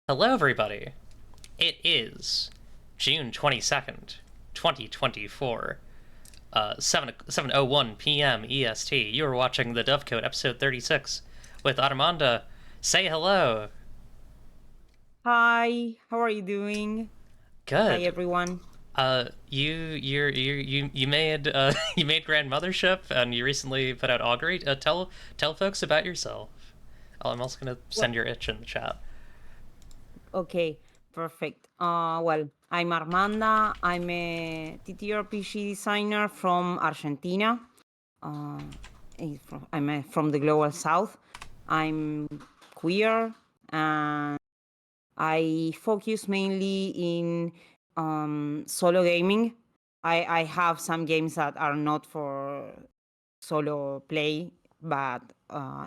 Hello, everybody. It is June 22nd, 2024, 7:01 p.m. EST. You are watching the DOVECOTE episode 36 with Armanda. Say hello. Hi, how are you doing? Hi, Good. everyone. You made you made Grand Mothership, and you recently put out Augury. Tell folks about yourself. I'm also gonna Well, send your itch in the chat. okay, perfect. I'm Armanda. I'm a TTRPG designer from Argentina. Uh, from the global south. I'm queer and I focus mainly in solo gaming. I have some games that are not for solo play, but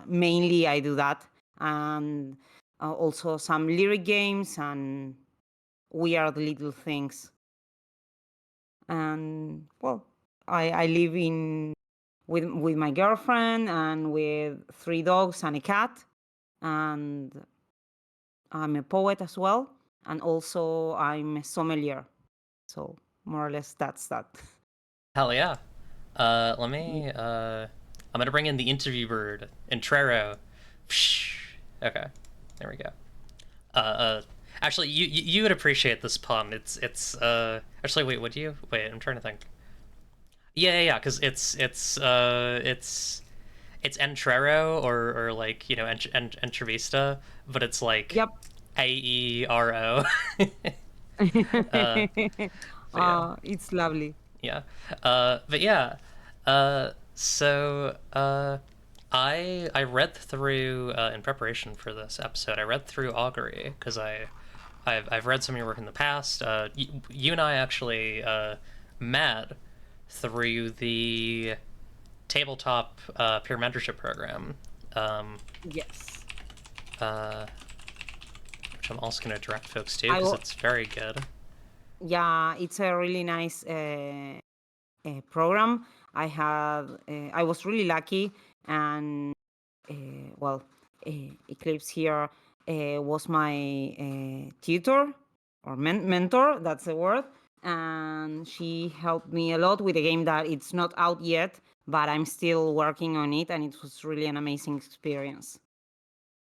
mainly I do that. And also some lyric games and weird little things. And well, I live in with my girlfriend and with 3 dogs and a cat. And I'm a poet as well. And also I'm a sommelier. So more or less that's that. Hell yeah. Let me, I'm gonna bring in the interview bird, Intrero. Okay, there we go. Uh, uh, actually, you would appreciate this pun. Actually, wait, would you? Wait, I'm trying to think. Yeah, because it's Entrero or like, Entrevista, but it's like Yep. AERO. uh, but yeah. It's lovely. Yeah. But yeah. I read through in preparation for this episode. I read through Augury because I've read some of your work in the past. You and I actually met through the tabletop peer mentorship program, Yes. uh, which I'm also going to direct folks to I because will, it's very good. yeah, it's a really nice program. I was really lucky, and uh, well, Eclipse here was my tutor or mentor. That's the word, and she helped me a lot with a game that it's not out yet, but I'm still working on it, and it was really an amazing experience.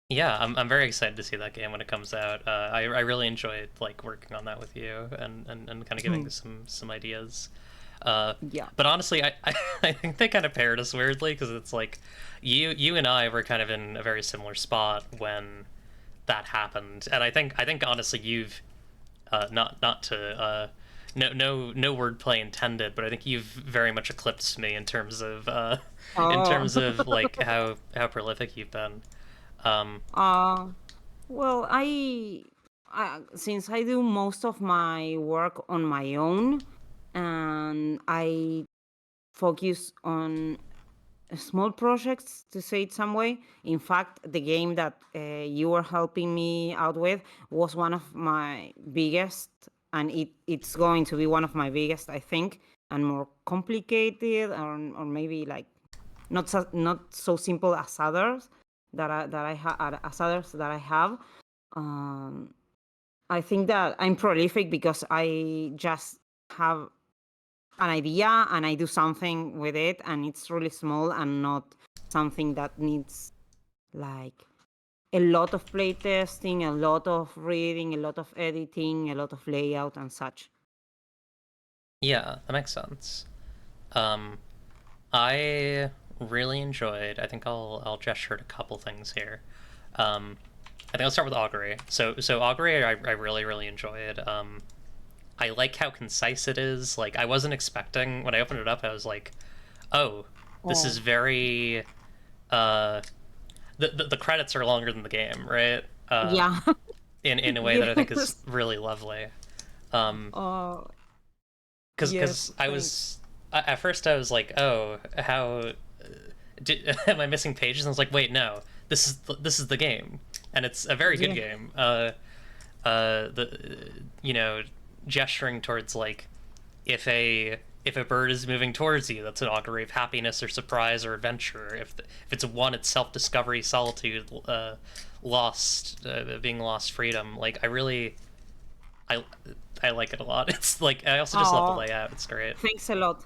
Yeah, I'm very excited to see that game when it comes out. I really enjoyed like working on that with you and kind of giving some ideas. Uh, Yeah. but honestly, I think they kind of paired us weirdly because it's like you and I were kind of in a very similar spot when that happened, and I think honestly you've not to no wordplay intended, but I think you've very much eclipsed me in Oh. terms of like how prolific you've been. Um, Uh, well, since I do most of my work on my own, and I focus on small projects, to say it some way. In fact, the game that you were helping me out with was one of my biggest, and it's going to be one of my biggest, I think, and more complicated, or maybe like not so simple as others as others that I have. Um, I think that I'm prolific because I just have an idea and I do something with it, and it's really small and not something that needs like a lot of playtesting, a lot of reading, a lot of editing, a lot of layout and such. yeah, that makes sense. Um, I really enjoyed. I think I'll gesture at a couple things here. I think I'll start with Augury. So Augury, I really enjoyed. I like how concise it is. Like I wasn't expecting when I opened it up. I was like, oh, this is Oh, very. Uh, the credits are longer than the game, right? yeah. In a way that I think is Yes. really lovely. Um, Oh, yes. because I Thanks. was at first I was like, oh, how am I missing pages? And I was like, wait, no, this is the game, and it's a very good Yeah. game. The you know gesturing towards like if a if a bird is moving towards you, that's an augury of happiness or surprise or adventure. If it's a one, it's self-discovery, solitude, lost, being lost, freedom. Like I I like it a lot. It's like I also just love the Oh, layout. It's great. thanks a lot.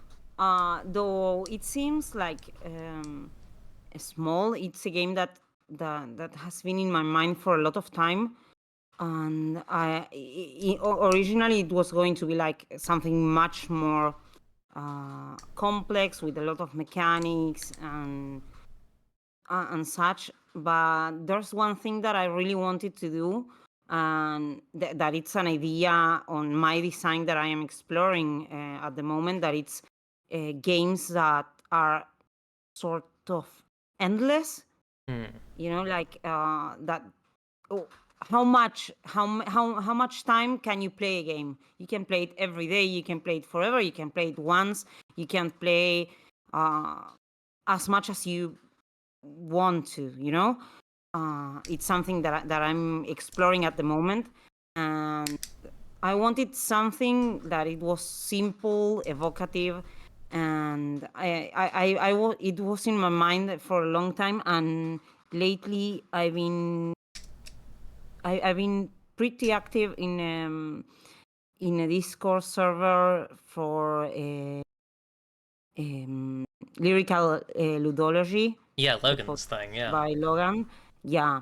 Though it seems like small, it's a game that has been in my mind for a lot of time. And originally it was going to be like something much more complex with a lot of mechanics and such. But there's one thing that I really wanted to do, and that it's an idea on my design that I am exploring at the moment. That it's games that are sort of endless. You know, like that. Oh, how much time can you play a game? You can play it every day. You can play it forever. You can play it once. You can play as much as you want to, you know. It's something that I'm exploring at the moment, and I wanted something that it was simple, evocative, and it was in my mind for a long time. And lately I've been pretty active in a Discord server for lyrical ludology. Yeah, The Logan's podcast thing. Yeah. by Logan. Yeah,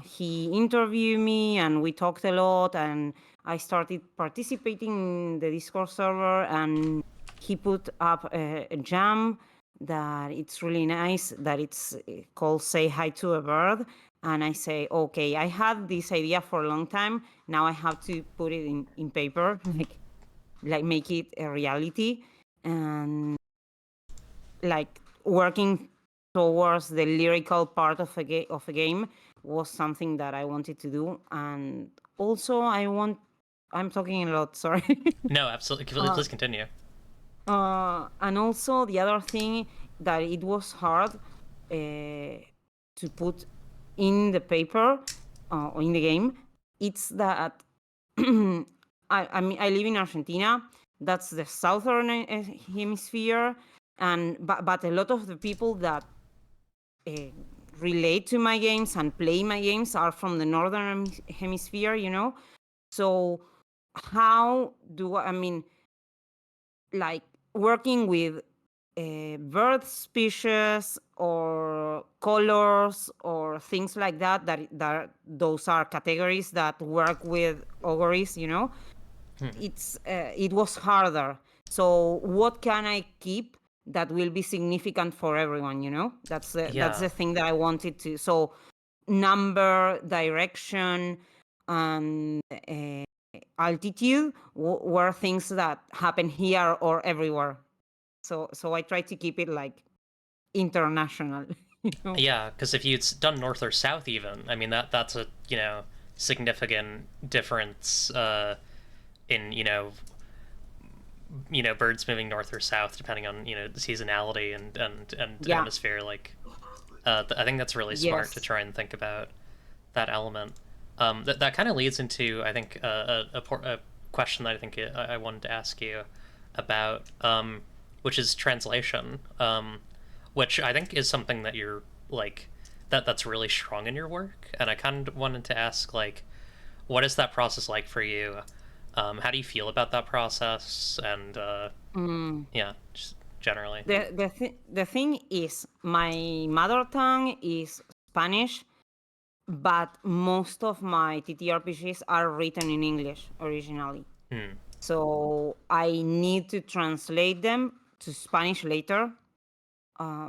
he interviewed me and we talked a lot, and I started participating in the Discord server, and he put up a jam that it's really nice, that it's called Say Hi to a Bird. And I say, okay, I had this idea for a long time. Now I have to put it in paper, like make it a reality. And like working towards the lyrical part of a game was something that I wanted to do. And also I'm talking a lot, sorry. No, absolutely. Please continue. And also the other thing that it was hard to put in the paper or in the game, it's that I mean, I live in Argentina. That's the southern hemisphere, and but a lot of the people that uh, relate to my games and play my games are from the northern hemisphere. You know, so how do I mean, like working with bird species or colors or things like that, that those are categories that work with auguries, you know. It was harder. So what can I keep that will be significant for everyone, you know? That's Yeah. the thing that I wanted to. So number, direction, and altitude were things that happen here or everywhere. So I try to keep it like international, you know. Yeah, because if you'd done north or south, even, I mean that's a significant difference in birds moving north or south depending on the seasonality and Yeah. hemisphere. Like, I think that's really smart to Yes. try and think about that element. That kind of leads into, I think, a question that I think I wanted to ask you about, which is translation, which I think is something that you're like that's really strong in your work, and I kind of wanted to ask, like, what is that process like for you? How do you feel about that process? And yeah, just generally. The thing is, my mother tongue is Spanish, but most of my TTRPGs are written in English originally. So I need to translate them to Spanish later,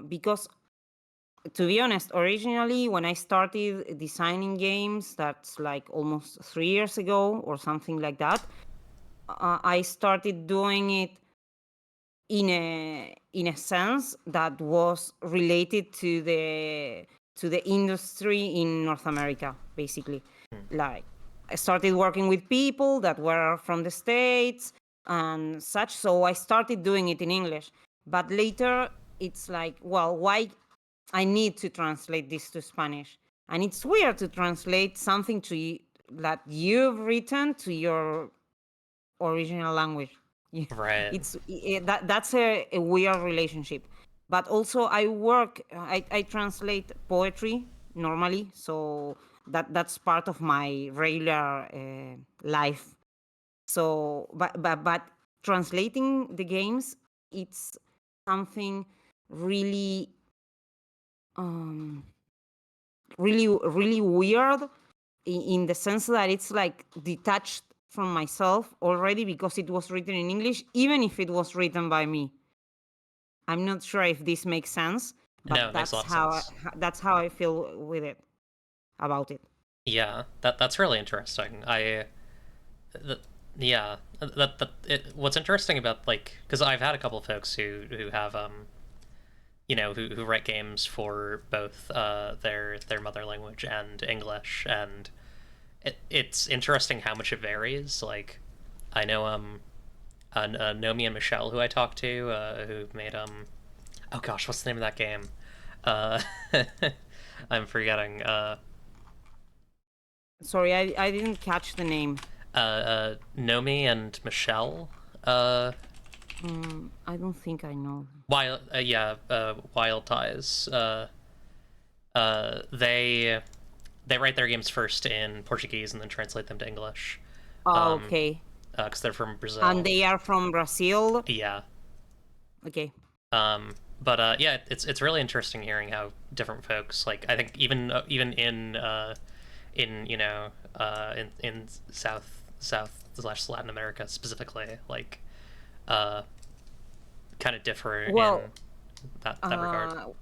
because to be honest, originally when I started designing games, that's like almost 3 years ago or something like that, I started doing it in a sense that was related to the industry in North America, basically. Like I started working with people that were from the States and such, so I started doing it in English. But later it's like, well, why I need to translate this to Spanish? And it's weird to translate something that you've written to your original language. Yeah, Right. that's a weird relationship. But also, I translate poetry normally, so that's part of my regular life. So, but translating the games, it's something really, um, really weird in the sense that it's like detached from myself already because it was written in English, even if it was written by me. I'm not sure if this makes sense, No, but it makes a lot of sense. that's how I feel with it, about it. Yeah, that's really interesting. Th- yeah, what's interesting about like because I've had a couple of folks who have who write games for both their mother language and English, and it's interesting how much it varies. Like, I know Nomi and Michelle, who I talked to, who made oh gosh, what's the name of that game? Uh, I'm forgetting. Sorry, I didn't catch the name. Nomi and Michelle. Uh, I don't think I know. Wild Ties. They write their games first in Portuguese and then translate them to English. Oh, Um, okay. because they're from And Brazil. they are from Brazil. Yeah. Okay. But yeah, it's really interesting hearing how different folks like I think even in in South slash Latin America specifically like uh kind of differ Well, in that regard.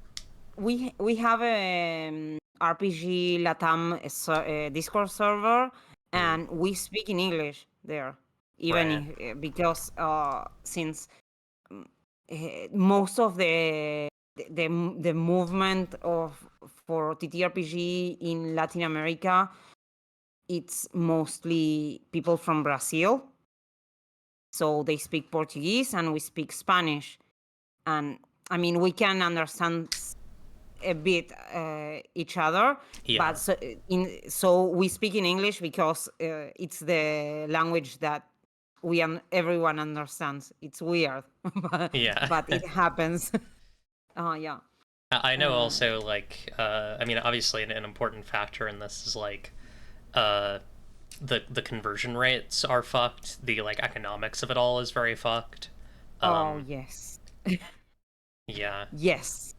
we have a RPG Latam Discord server, Mm, and we speak in English there, even right. if, because since most of the movement of for TTRPG in Latin America, it's mostly people from Brazil, so they speak Portuguese and we speak Spanish, and I mean we can understand a bit each other, but Yeah. so we speak in English because it's the language that everyone understands. It's weird, Yeah. but it happens. Yeah. I know Uh, also like I mean obviously an important factor in this is like uh the conversion rates are fucked. The like economics of it all is very fucked. oh Um yes, yeah. yes,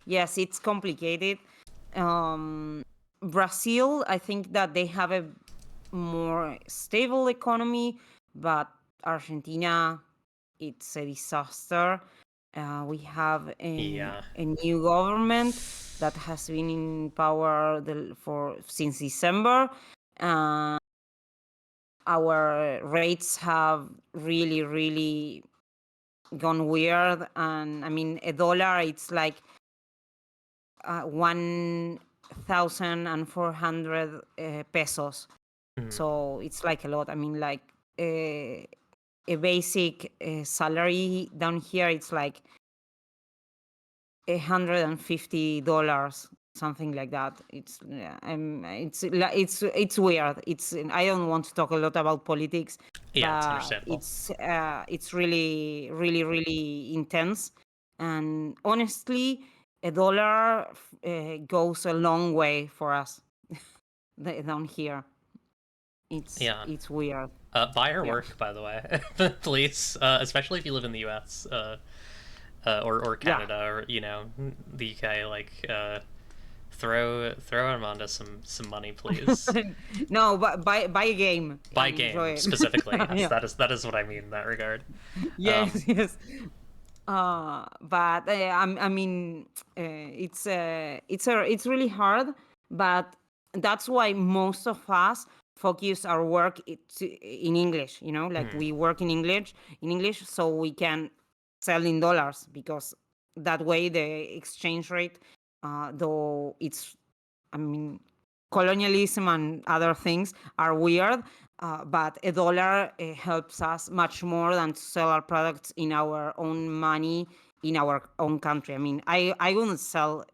yes. It's complicated. Um, Brazil, I think that they have a more stable economy, but Argentina, it's a disaster. We have Yeah. a new government that has been in power for since December. Uh, our rates have really gone weird, and I mean a dollar, it's like 1,400 pesos. Mm, So it's like a lot. I mean, like a basic salary down here, it's like $150, something like that. It's it's weird. It's I don't want to talk a lot about politics, yeah, it's but understandable. it's really intense. And honestly, a dollar goes a long way for us down here. Yeah. It's weird. Buy her Yeah. work, by the way, please. Especially if you live in the U.S. Or Yeah. Canada or the UK. Like, throw Armanda some money, please. No, but buy a game Buy and game enjoy it. specifically. Yes, Yeah. that is what I mean in that regard. Um, Yes, yes. But I mean, it's really hard. But that's why most of us focus our work in English. You know, like hmm, we work in English, so we can sell in dollars because that way the exchange rate, though it's, I mean, colonialism and other things are weird, but a dollar helps us much more than to sell our products in our own money in our own country. I mean, I wouldn't sell.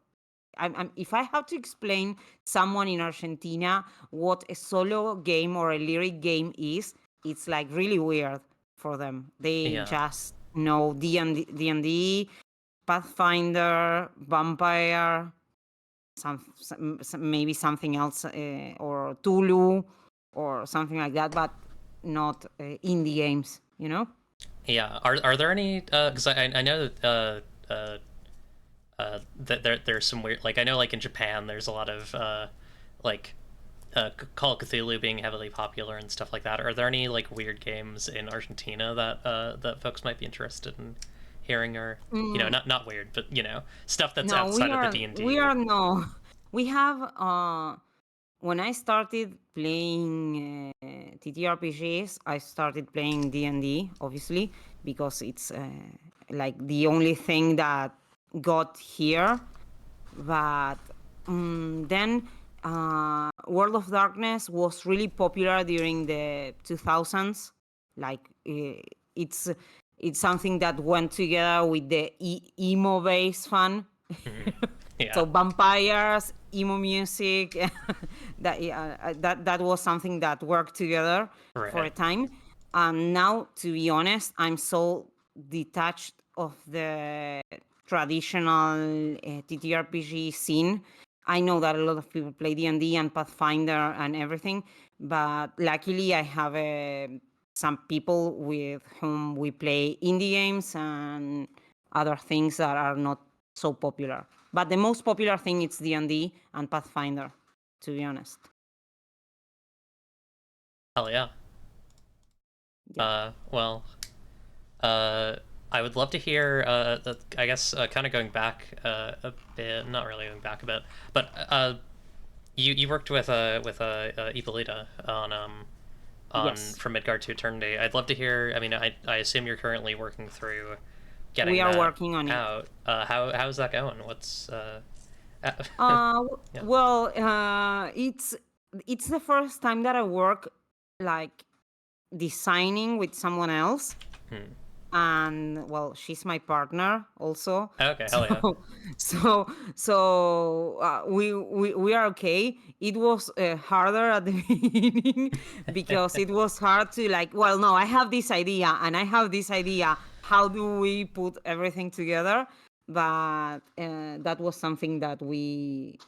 If I have to explain someone in Argentina what a solo game or a lyric game is, it's like really weird for them. They Yeah. just know D&D, Pathfinder, Vampire, maybe something else, or Tulu, or something like that, but not indie games. Yeah. Are there any? Because I know that there's some weird, like I know like in Japan there's a lot of like Call of Cthulhu being heavily popular and stuff like that. Are there any like weird games in Argentina that folks might be interested in hearing, or Mm, not weird, but stuff that's no, we outside of the are D and we D? are no. We have when I started playing TTRPGs, I started playing D&D, obviously, because it's like the only thing that got here. But then World of Darkness was really popular during the 2000s. Like it's it's something that went together with the emo based fun. Mhm. Yeah. So vampires, emo music, that was something that worked together for a Right. time. And now, to be honest, I'm so detached of the traditional TTRPG scene. I know that a lot of people play D&D and Pathfinder and everything, but luckily I have some people with whom we play indie games and other things that are not so popular. But the most popular thing is D&D and Pathfinder, to be honest. Hell yeah. Yeah. Well, uh, I would love to hear. I guess kind of going back a bit, not really going back a bit, but you worked with Ippolita on Yes. From Midgard to Eternity. I'd love to hear. I mean, I assume you're currently working through getting We are that working on it. out. How's that going? What's yeah. Well, it's the first time that I work like designing with someone else. Hmm. And well, she's my partner also. Okay, So hell yeah. we are okay. It was harder at the beginning because it was hard to like, well, no, I have this idea and I have this idea. How do we put everything together? But that was something that we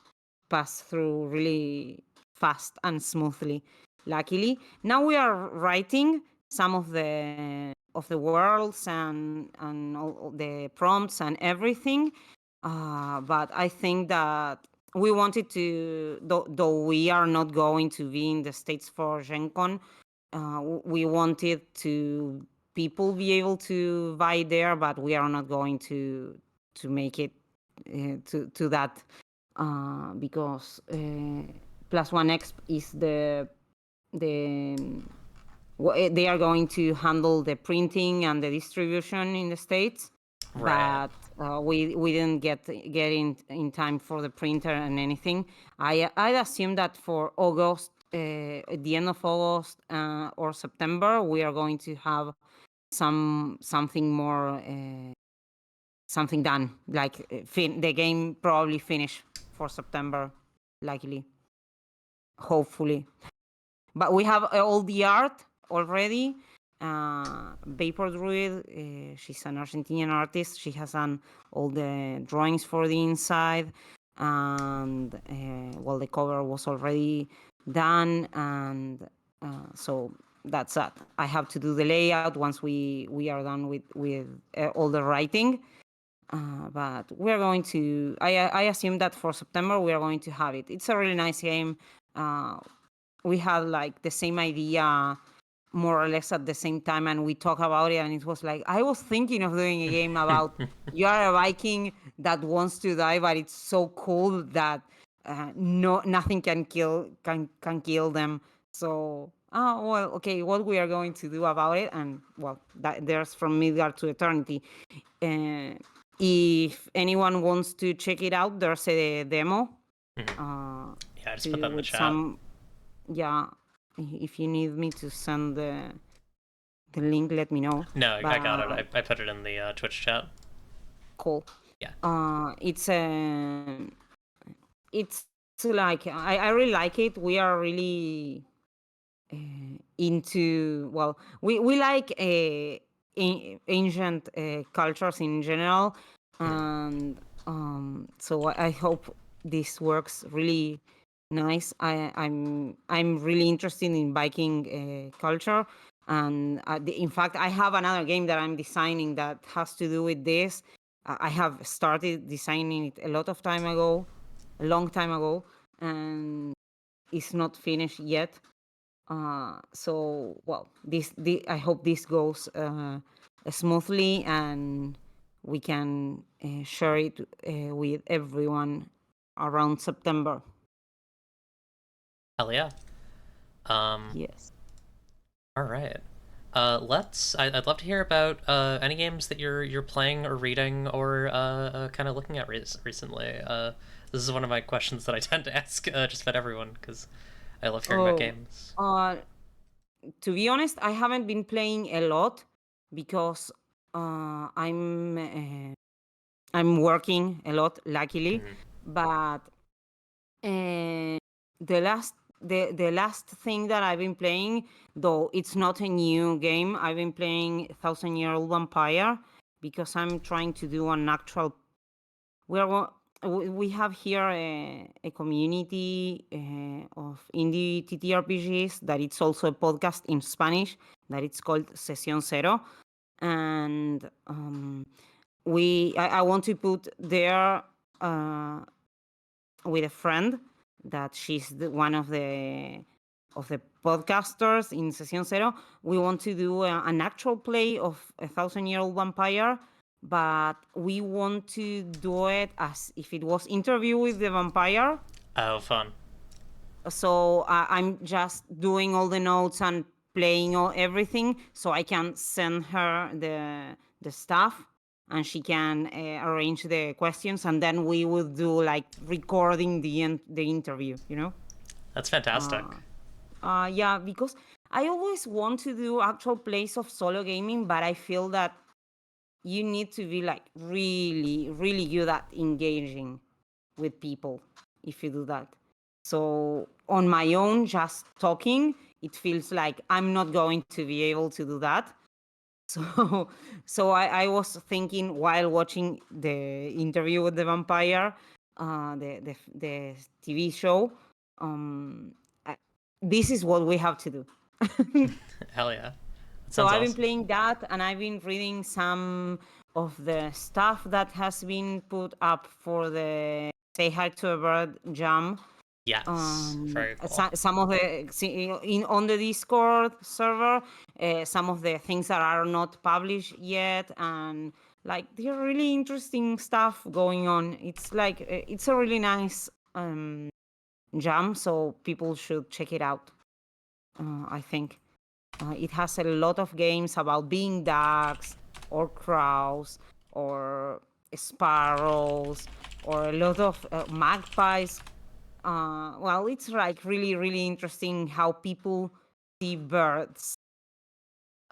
passed through really fast and smoothly, luckily. Now we are writing some of the worlds and all the prompts and everything. But I think that we wanted to, though we are not going to be in the States for Gen Con, we wanted to people be able to buy there, but we are not going to make it to that because Plus One X is the they are going to handle the printing and the distribution in the States, Right. but we didn't get in time for the printer and anything. I assume that for August, at the end of August or September, we are going to have something more something done, like the game probably finish for September, likely, hopefully. But we have all the art already. Vapor Druid, she's an Argentinian artist. She has done all the drawings for the inside, and well, the cover was already done, and so that's that. I have to do the layout once we are done with all the writing. But we're going to. I assume that for September we are going to have it. It's a really nice game. Uh, we had like the same idea more or less at the same time, and we talk about it, and it was like I was thinking of doing a game about you are a Viking that wants to die, but it's so cool that nothing can kill them. So well, okay, what we are going to do about it? And well, there's From Midgard to Eternity. uh, if anyone wants to check it out, there's a demo Mhm. uh, Yeah, I just put to that in the with chat. some. Yeah, if you need me to send the link, let me know. No, I got it. But I put it in the Twitch chat. cool. Yeah. It's a, it's like I really like it. We are really into, well, we like ancient cultures in general, and so I hope this works really nice. I'm really interested in Viking culture, and in fact, I have another game that I'm designing that has to do with this. I have started designing it a long time ago, and it's not finished yet. So, well, I hope this goes smoothly, and we can share it with everyone around September. Hell yeah. Yes. All right. I'd love to hear about any games that you're playing or reading or kind of looking at recently. This is one of my questions that I tend to ask just about everyone because I love hearing about Oh, games. to be honest, I haven't been playing a lot because I'm working a lot, luckily. Mhm. But uh, the last thing that I've been playing, though it's not a new game, I've been playing Thousand Year Old Vampire because I'm trying to do an actual. We have here a community of indie TTRPGs that it's also a podcast in Spanish that it's called Sesión Cero, and I want to put there with a friend that she's one of the podcasters in Sesión Cero. We want to do an actual play of a thousand-year-old vampire, but we want to do it as if it was interview with the vampire. Oh, fun. So I'm just doing all the notes and playing everything, so I can send her the stuff, and she can arrange the questions, and then we will do like recording the interview. That's fantastic. Yeah, because I always want to do actual plays of solo gaming, but I feel that you need to be like really, really good at engaging with people if you do that. So on my own, just talking, it feels like I'm not going to be able to do that. So, I was thinking while watching the interview with the vampire, the TV show, um, I, this is what we have to do. Hell yeah. That So sounds I've been awesome. playing that, and I've been reading some of the stuff that has been put up for the Say Hi to a Bird jam. Yes. Very cool. Some of on the Discord server, some of the things that are not published yet, and like there are really interesting stuff going on. It's like it's a really nice jam, so people should check it out. I think. It has a lot of games about being ducks or crows or sparrows or a lot of magpies. Well, it's like really, really interesting how people see birds.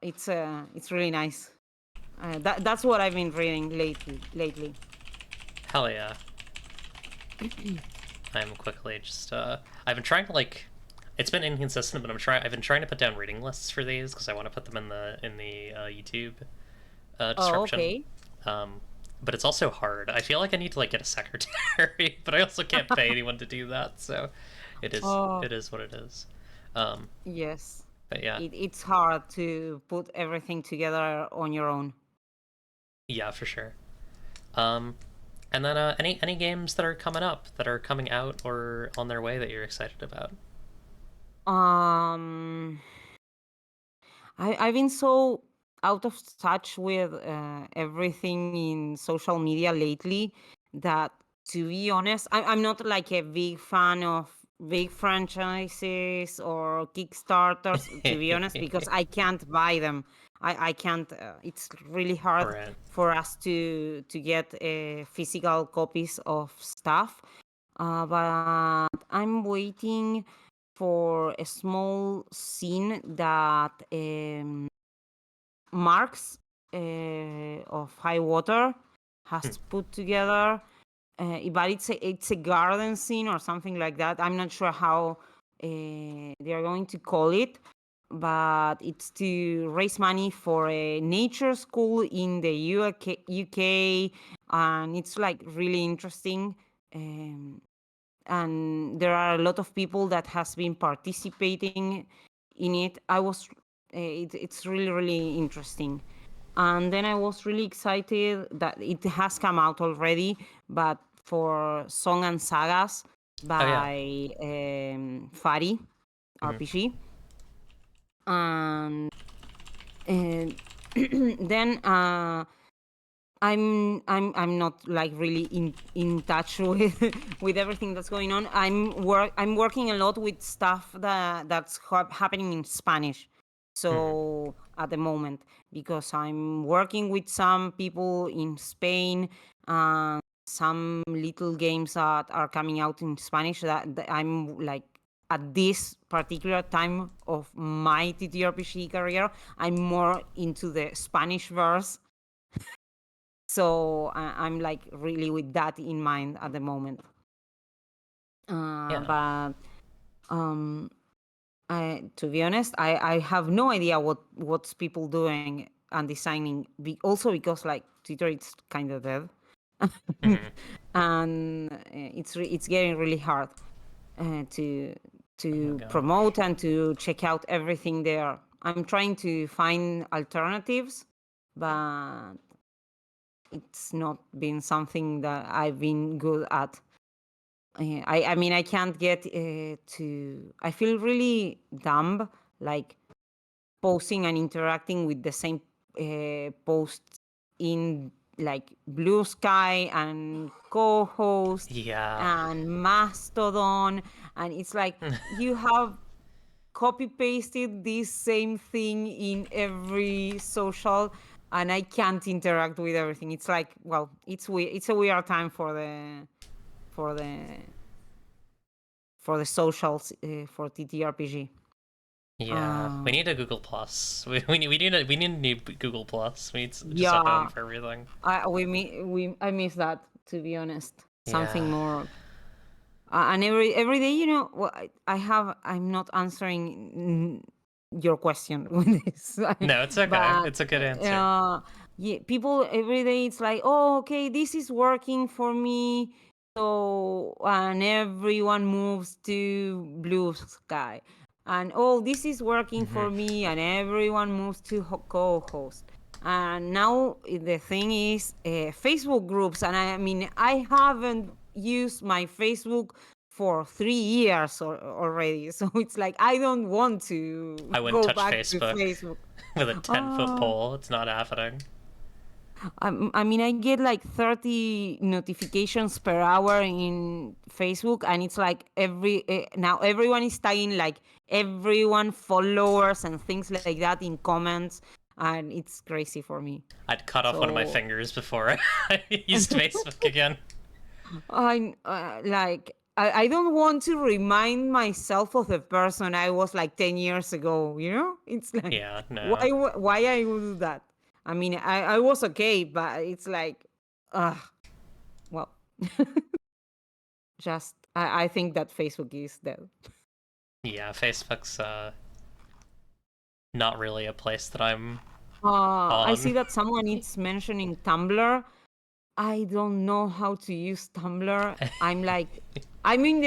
It's really nice. That's what I've been reading lately. Hell yeah. I'm quickly just I've been trying to like it's been inconsistent, but I've been trying to put down reading lists for these because I want to put them in the YouTube Oh, description. okay. Um, but it's also hard. I feel like I need to like get a secretary, but I also can't pay anyone to do that. So Oh, it is what it is. Um, yes. but yeah, It's hard to put everything together on your own. yeah, for sure. Um, and then any games that are coming up that are coming out or on their way that you're excited about? Um, I've been so out of touch with everything in social media lately that, to be honest, I'm not like a big fan of big franchises or Kickstarters, to be honest, because I can't buy them. I can't. It's really hard Right. for us to get physical copies of stuff. But I'm waiting for a small scene that Marks of High Water has Hmm. put together. But it's a garden scene or something like that. I'm not sure how they are going to call it, but it's to raise money for a nature school in the UK, and it's like really interesting. And there are a lot of people that has been participating in it. It's really, really interesting. And then I was really excited that it has come out already, but for Song and Sagas Oh yeah. by Fari RPG. And then I'm not like really in touch with with everything that's going on. I'm working a lot with stuff that's happening in Spanish. So at the moment, because I'm working with some people in Spain and some little games that are coming out in Spanish, that I'm like at this particular time of my TTRPG career, I'm more into the Spanish verse. So I'm like really with that in mind at the moment. Yeah. But to be honest, I have no idea what's people doing and designing. Also because like Twitter, it's kind of dead, and it's getting really hard to Oh promote gosh. and to check out everything there. I'm trying to find alternatives, but it's not been something that I've been good at. I mean, I can't get to. I feel really dumb, like posting and interacting with the same posts in like Blue Sky and co-host Yeah. and Mastodon, and it's like you have copy pasted this same thing in every social, and I can't interact with everything. It's like, well, it's weird. It's a weird time for the for the socials for TTRPG. Yeah. We Um, need a Google Plus. We need a new Google Plus. We need just a home yeah, for everything. I miss that, to be honest. Something Yeah. more. And every day, well, I'm not answering your question with this, No, it's okay. but It's a good answer. yeah, people every day it's like, oh, okay, this is working for me. So and everyone moves to Blue Sky, and oh, this is working for me, and everyone moves to co-host. And now the thing is Facebook groups, and I mean I haven't used my Facebook for 3 years already, so it's like I don't want to I wouldn't go touch back to Facebook Facebook. with a 10-foot uh, pole. It's not happening. I mean, I get like 30 notifications per hour in Facebook, and it's like now everyone is tagging like everyone followers and things like that in comments, and it's crazy for me. I'd cut off one of my So fingers before I used Facebook again. I like I don't want to remind myself of the person I was like 10 years ago, It's like Yeah, no. why I would do that? I mean, I was okay, but it's like well, just I think that Facebook is dead. Yeah, Facebook's not really a place that I'm I on. see that someone is mentioning Tumblr. I don't know how to use Tumblr. I'm in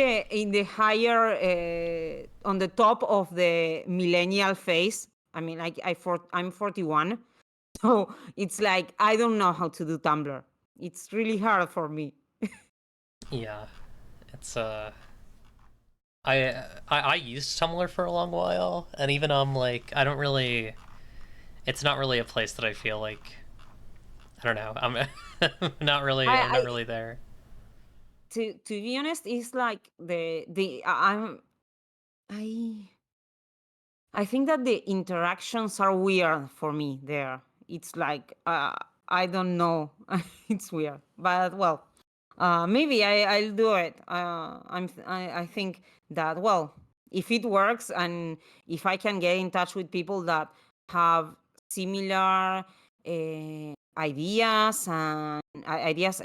the higher on the top of the millennial phase. I mean, I'm 41, so it's like I don't know how to do Tumblr. It's really hard for me. Yeah, it's I used Tumblr for a long while, and even like I don't really. It's not really a place that I feel like. I don't know. I'm not really. I'm not I really there. to be honest, it's like the I I think that the interactions are weird for me there. It's like I don't know. It's weird, but well, maybe I'll do it. I think that, well, if it works and if I can get in touch with people that have similar ideas and ideas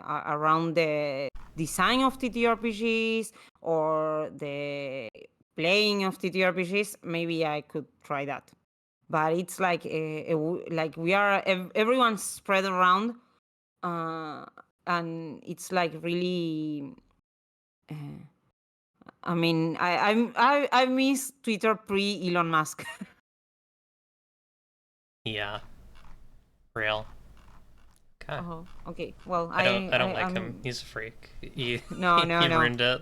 around the design of TTRPGs or the playing of TTRPGs, maybe I could try that. But it's like like we are everyone's spread around, and it's like really. Uh, I mean, I miss Twitter pre Elon Musk. Yeah, real. Okay. Oh, okay. Well, I don't like him. I'm He's a freak. He no, no, he no. ruined it.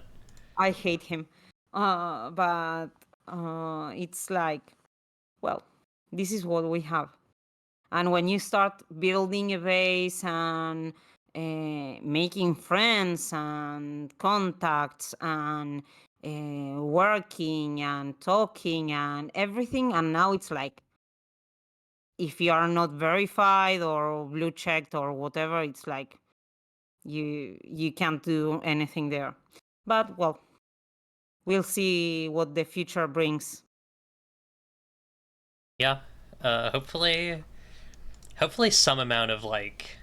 I hate him. But it's like, well, this is what we have. And when you start building a base and making friends and contacts and working and talking and everything, and now it's like if you are not verified or blue checked or whatever, it's like you can't do anything there. But well, we'll see what the future brings. Yeah. Hopefully some amount of like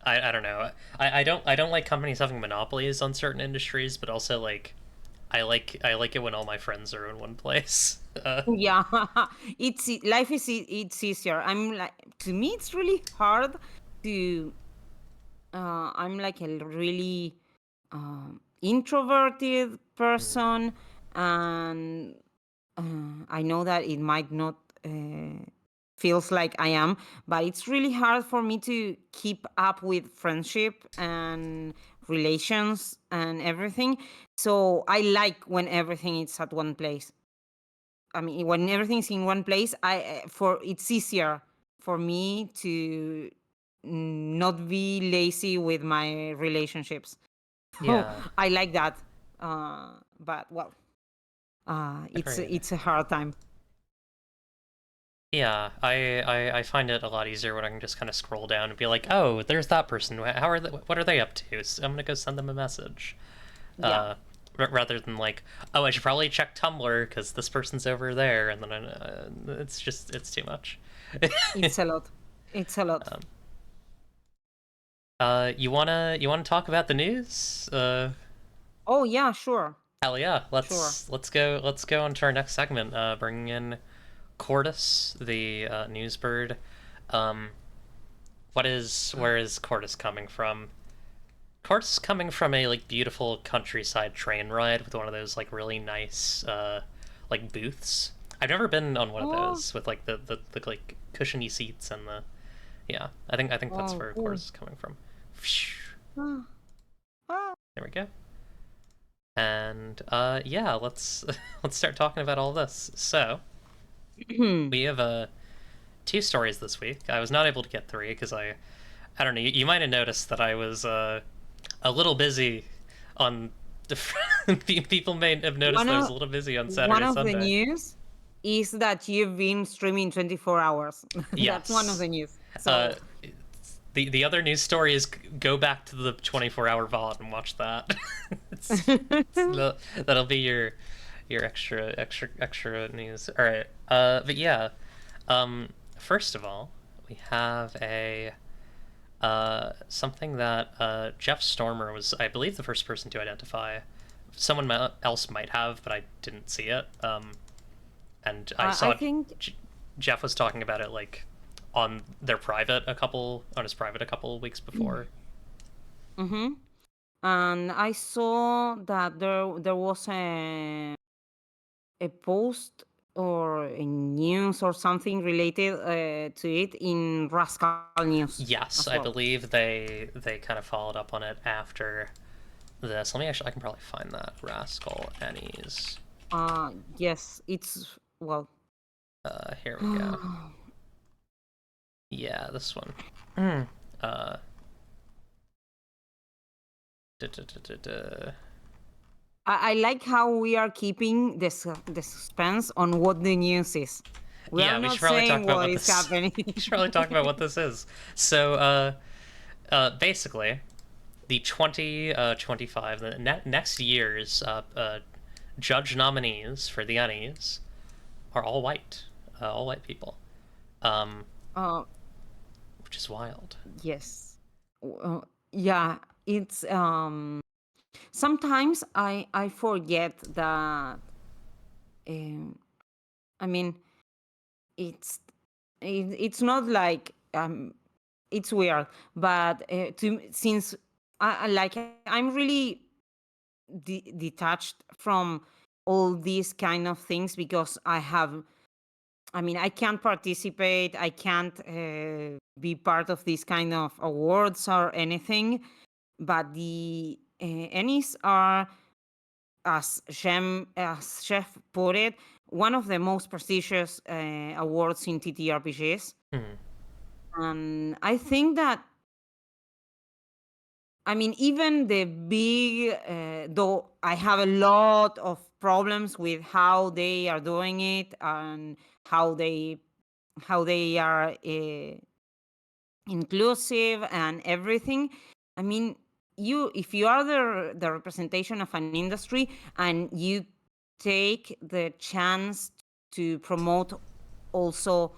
I don't know. I don't like companies having monopolies on certain industries, but also like I like it when all my friends are in one place. Yeah, life is it's easier. I'm like, to me it's really hard to I'm like a really introverted person, and I know that it might not feels like I am, but it's really hard for me to keep up with friendship and relations and everything. So I like when everything is at one place. I mean, when everything's in one place, for it's easier for me to not be lazy with my relationships. So Yeah, I like that. But well, agreed. it's a hard time. Yeah, I find it a lot easier when I can just kind of scroll down and be like, oh, there's that person. How are they, what are they up to? So I'm gonna go send them a message. Yeah, Uh, rather than like, oh, I should probably check Tumblr because this person's over there, and then it's too much. it's a lot. It's a lot. um, you wanna talk about the news? Oh yeah, sure, Hell yeah, sure. let's go on to our next segment. Bringing in Cordis, the news bird. Um, where is Cordis coming from? Cordis is coming from a like beautiful countryside train ride with one of those like really nice like booths. I've never been on one of Oh, those with like the like cushiony seats and the yeah. I think that's oh, where cool. Cordis is coming from. Ah, ah. There we go. And yeah, let's let's start talking about all this. So we have two stories this week. I was not able to get three because I don't know. You might have noticed that I was a little busy on the. People may have noticed one that I was of a little busy on one Saturday, of the Sunday. news is that you've been streaming 24 hours. That's one of Yes. the news. Uh, So the other news story is go back to the 24-hour VOD and watch that. That'll be your extra news. All right. But yeah. First of all, we have a something that Jeff Stormer was, I believe, the first person to identify. Someone else might have, but I didn't see it. And I I saw think. Jeff was talking about it like on his private a couple weeks before. Mm-hmm. And I saw that there was a post or a news or something related to it in Rascal News Yes, as I well. believe they kind of followed up on it after this. Let me actually, I can probably find that Rascal Annie's. Yes, it's well. Here we go. Yeah, this one. uh, duh, duh, duh, duh, duh. I like how we are keeping the suspense on what the news is. We are Yeah, we should not probably talk saying about what what is this. happening. We should probably talk about what this is. So, basically, the 2025, the next year's judge nominees for the Ennies are all white people. Um, uh, which is wild. Yes. Yeah, it's sometimes I forget that I mean it's it's not like it's weird, but since I'm really detached from all these kind of things because I can't participate. I can't be part of these kind of awards or anything. But the Ennies are, as Chef put it, one of the most prestigious awards in TTRPGs. Hmm. And I think that, even the big, though I have a lot of problems with how they are doing it and how they are inclusive and everything. I mean, if you are the representation of an industry and you take the chance to promote also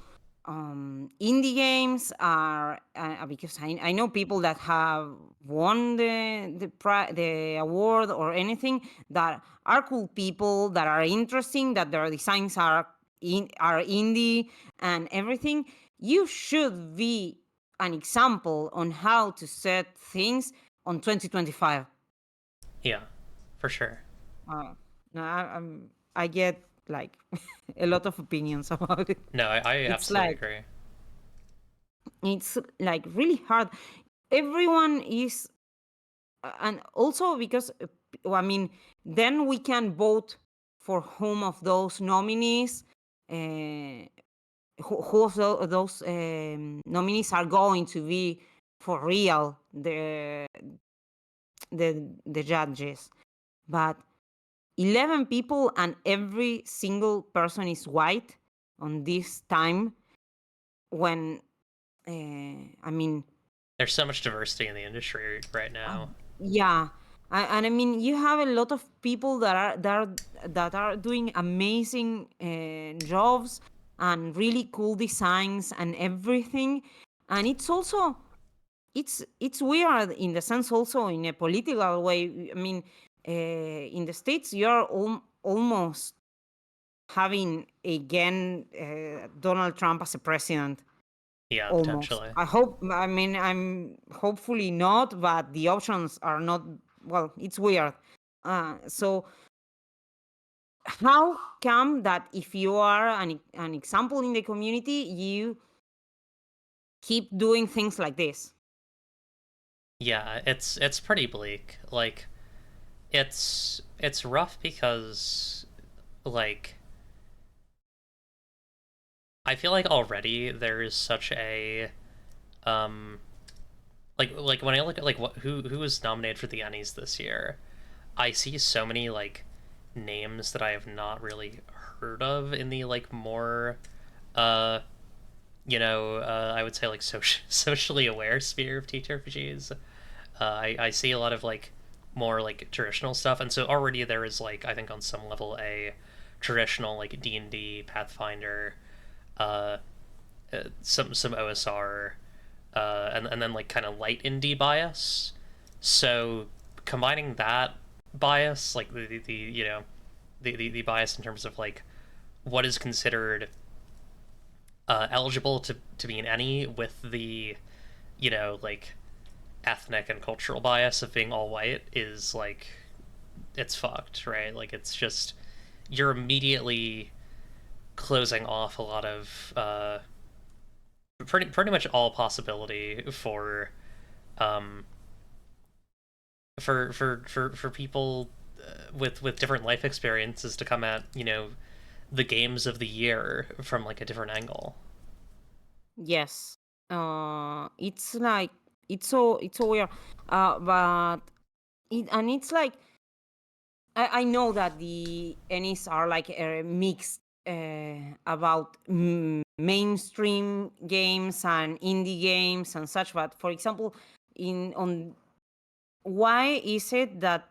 indie games are because I know people that have won the award or anything that are cool people that are interesting that their designs are indie and everything. You should be an example on how to set things on 2025. Yeah, for sure. uh, no, I get like a lot of opinions about it. No, I it's absolutely like agree. it's like really hard. Everyone is and also because then we can vote for whom of those nominees uh, who of those nominees are going to be for real the judges. But 11 people and every single person is white on this time when There's so much diversity in the industry right now. yeah. And you have a lot of people that are doing amazing jobs and really cool designs and everything. And it's weird in the sense also in a political way. In the States, you're almost having again Donald Trump as a president. Yeah, Almost. potentially. I'm hopefully not, but the options are not. Well, it's weird. So how come that if you are an example in the community, you keep doing things like this? Yeah, it's pretty bleak. Like it's rough because like I feel like already there is such a um like when I look at like who was nominated for the Ennies this year, I see so many like names that I have not really heard of in the like more uh I would say like socially aware sphere of TTRPGs. I see a lot of like more like traditional stuff, and so already there is like I think on some level a traditional like D&D Pathfinder, uh, some OSR, and then like kind of light indie bias. So combining that bias, like the the bias in terms of like what is considered eligible to be in any with the like ethnic and cultural bias of being all white is like it's fucked, right? Like it's just you're immediately closing off a lot of pretty much all possibility for um for people with different life experiences to come at the games of the year from like a different angle. Yes. It's like it's so weird. But it's like I know that the Ennies are like mixed about mainstream games and indie games and such. But for example, in on why is it that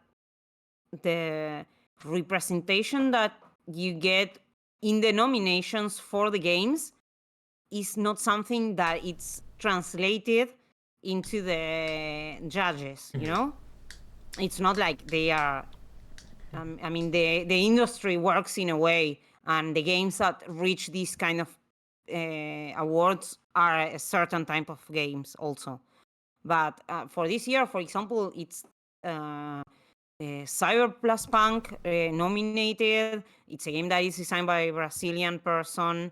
the representation that you get in the nominations for the games is not something that it's translated into the judges. You know, it's not like they are. I mean, the industry works in a way, and the games that reach these kind of awards are a certain type of games also. But for this year, for example, it's Cyberpunk nominated. It's a game that is designed by a Brazilian person.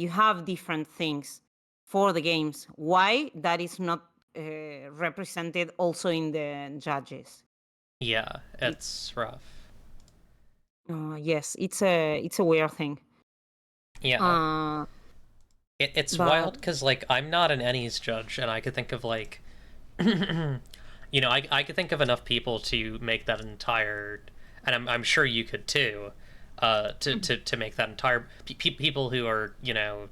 You have different things for the games. Why that is not represented also in the judges? Yeah, it's rough. Yes, it's a weird thing. Yeah. It's wild But because, like, I'm not an Ennies judge, and I could think of, like, you know, I could think of enough people to make that entire, and I'm sure you could too, to make that entire, people who are, you know,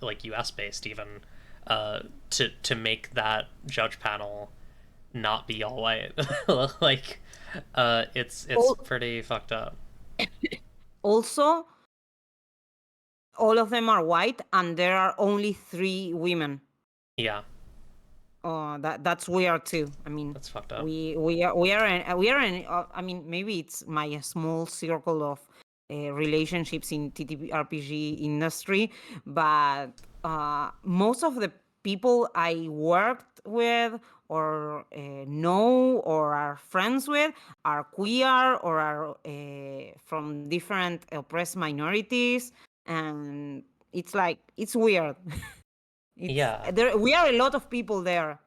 like US based even, to make that judge panel not be all white. Like, it's pretty fucked up. also, all of them are white, and there are only 3 women. Yeah, That's weird too. I mean, that's fucked up. I mean, maybe it's my small circle of relationships in TTRPG industry, but most of the people I worked with or know or are friends with are queer or are from different oppressed minorities, and it's like it's weird. It's Yeah, there. We are a lot of people there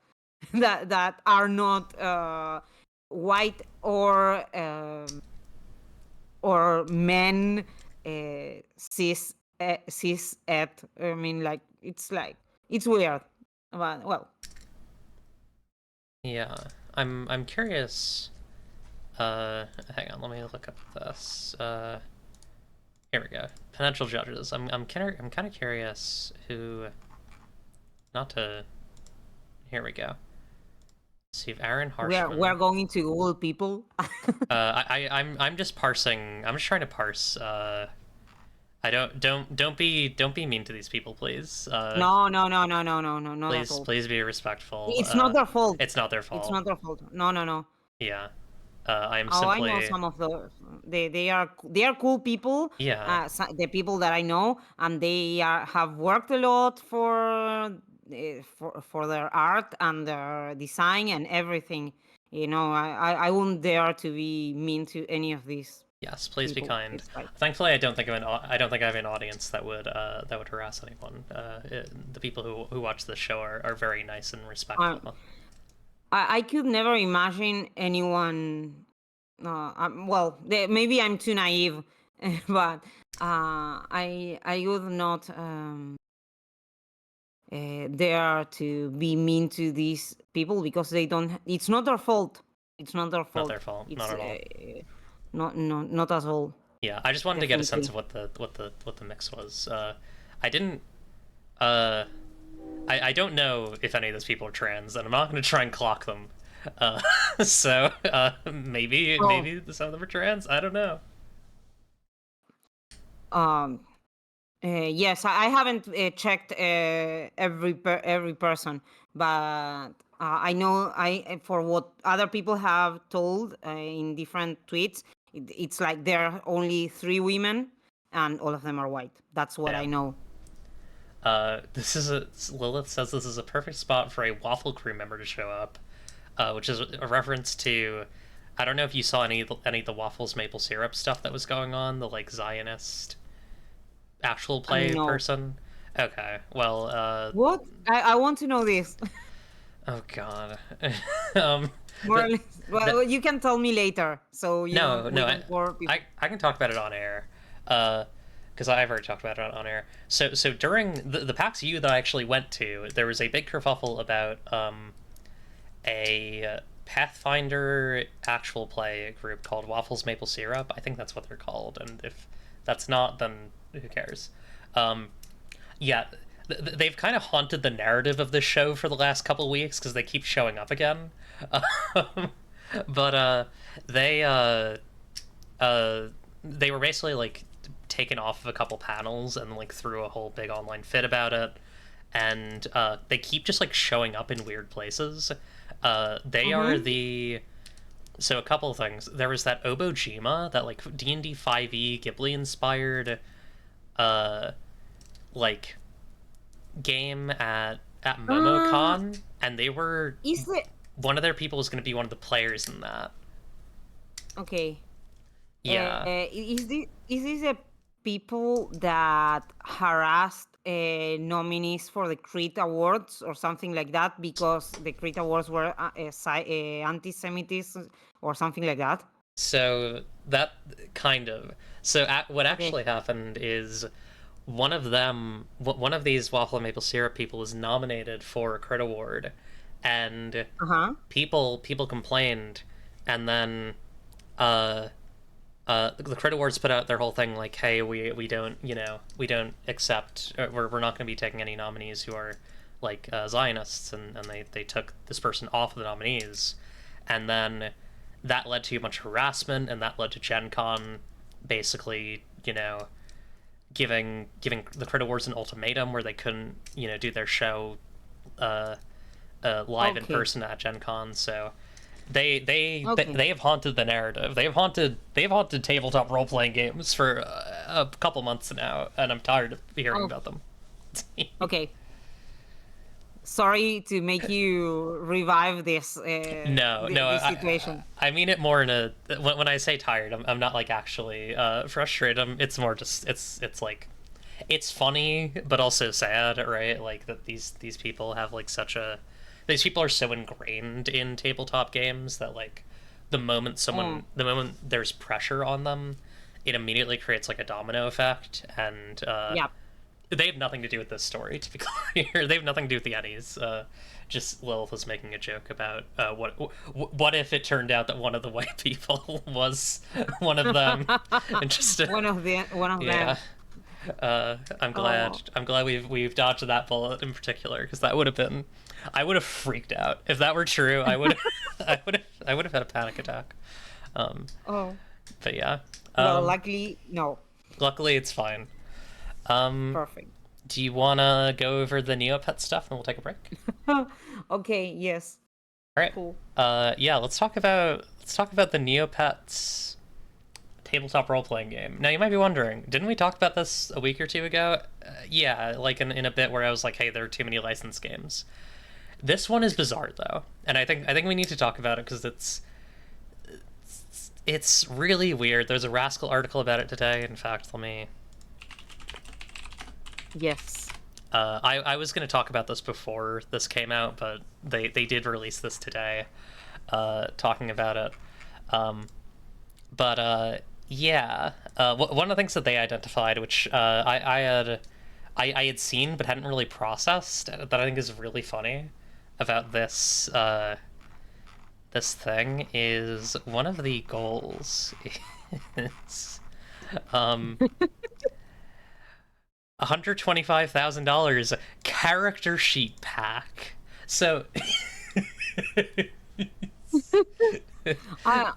that are not white or men cis et. I mean, like it's weird, but well. yeah. I'm curious. Hang on, let me look up this. Here we go. Potential judges. I'm kind of curious who. Not to. Here we go. See if Aaron Harshman. We're going to Google people. I'm just parsing. I'm just trying to parse. I don't be mean to these people, please. No, not at all. Please be respectful. It's not their fault. It's not their It's fault. not their fault. No. Yeah. I am Oh, simply. I know some of the they are cool people. Yeah. The people that I know, and they have worked a lot for their art and their design and everything. You know, I wouldn't dare to be mean to any of these Yes, please be people. kind. It's like Thankfully, I don't think I have an audience that would harass anyone. The people who watch this show are very nice and respectful. I could never imagine anyone. Well, maybe I'm too naive, but I would not dare to be mean to these people because they don't. It's not their fault. It's not their fault. Not their fault. It's, Not at all. not at all. Yeah, I just wanted to get a sense of Definitely. what the mix was. I didn't. I don't know if any of those people are trans, and I'm not going to try and clock them. So maybe Oh. maybe some of them are trans. I don't know. Yes, I haven't checked every person, but I know for what other people have told in different tweets, it's like there are only 3 women, and all of them are white. That's what I Damn. know. This is Lilith says this is a perfect spot for a Waffle Crew member to show up, which is a reference to. I don't know if you saw any of the Waffles maple syrup stuff that was going on, the like Zionist actual play No. person. Okay, well, What? I want to know this. oh god. More or less. Well, you can tell me later. So you No, don't, no, we don't bore people. I can talk about it on air, because I've already talked about it on air. So during the PAX U that I actually went to, there was a big kerfuffle about a Pathfinder actual play group called Waffles Maple Syrup. I think that's what they're called, and if that's not, then who cares? Yeah, they've kind of haunted the narrative of this show for the last couple weeks because they keep showing up again. But they were basically like taken off of a couple panels and like threw a whole big online fit about it. and they keep just like showing up in weird places. They are Mm-hmm. the So a couple of things. There was that Obojima, that like D&D 5e Ghibli inspired uh like game at Uh, MomoCon, and they were is the one of their people was going to be one of the players in that. okay? Yeah. Is this the people that harassed nominees for the Crit Awards or something like that because the Crit Awards were anti-Semitism or something like that? So that kind of. What Okay. actually happened is one of these waffle and maple syrup people was nominated for a crit award, and Uh huh. people complained, and then uh the crit awards put out their whole thing like, hey, we don't, we don't accept, we're not going to be taking any nominees who are like Zionists, and they took this person off of the nominees, and then that led to a bunch of harassment, and that led to Gen Con basically, giving the crit awards an ultimatum where they couldn't, do their show uh, live in Okay. person at Gen Con. So Okay. they have haunted the narrative. They've haunted tabletop role playing games for a couple months now, and I'm tired of hearing Oh, about them. okay. Sorry to make you revive No, no, this situation. I mean it more in a, when I say tired, I'm not like actually frustrated. It's more just it's like it's funny but also sad, right? Like that these people have like such a these people are so ingrained in tabletop games that like Oh, the moment there's pressure on them, it immediately creates like a domino effect, and yeah. they have nothing to do with this story, to be clear. They have nothing to do with the Ennies. Just Lilith was making a joke about what if it turned out that one of the white people was one of them, and just One of yeah. them. I'm glad. Oh, I'm glad we've dodged that bullet in particular, because that would have been. I would have freaked out if that were true. I would. I would have had a panic attack. Um, oh. but yeah. Well, Um, luckily, no. luckily, it's fine. Um, Perfect. do you wanna go over the Neopet stuff and we'll take a break? Okay. Yes. All right. Cool. Yeah. Let's talk about the Neopets tabletop role playing game. Now you might be wondering, didn't we talk about this a week or two ago? Yeah, like in a bit where I was like, hey, there are too many licensed games. This one is bizarre though, and I think we need to talk about it because it's really weird. There's a Rascal article about it today. In fact, let me. Yes. I was going to talk about this before this came out, but they did release this today, talking about it. Um, but yeah, one of the things that they identified, which I had seen but hadn't really processed, that I think is really funny about this thing, is one of the goals is um $125,000 character sheet pack. So I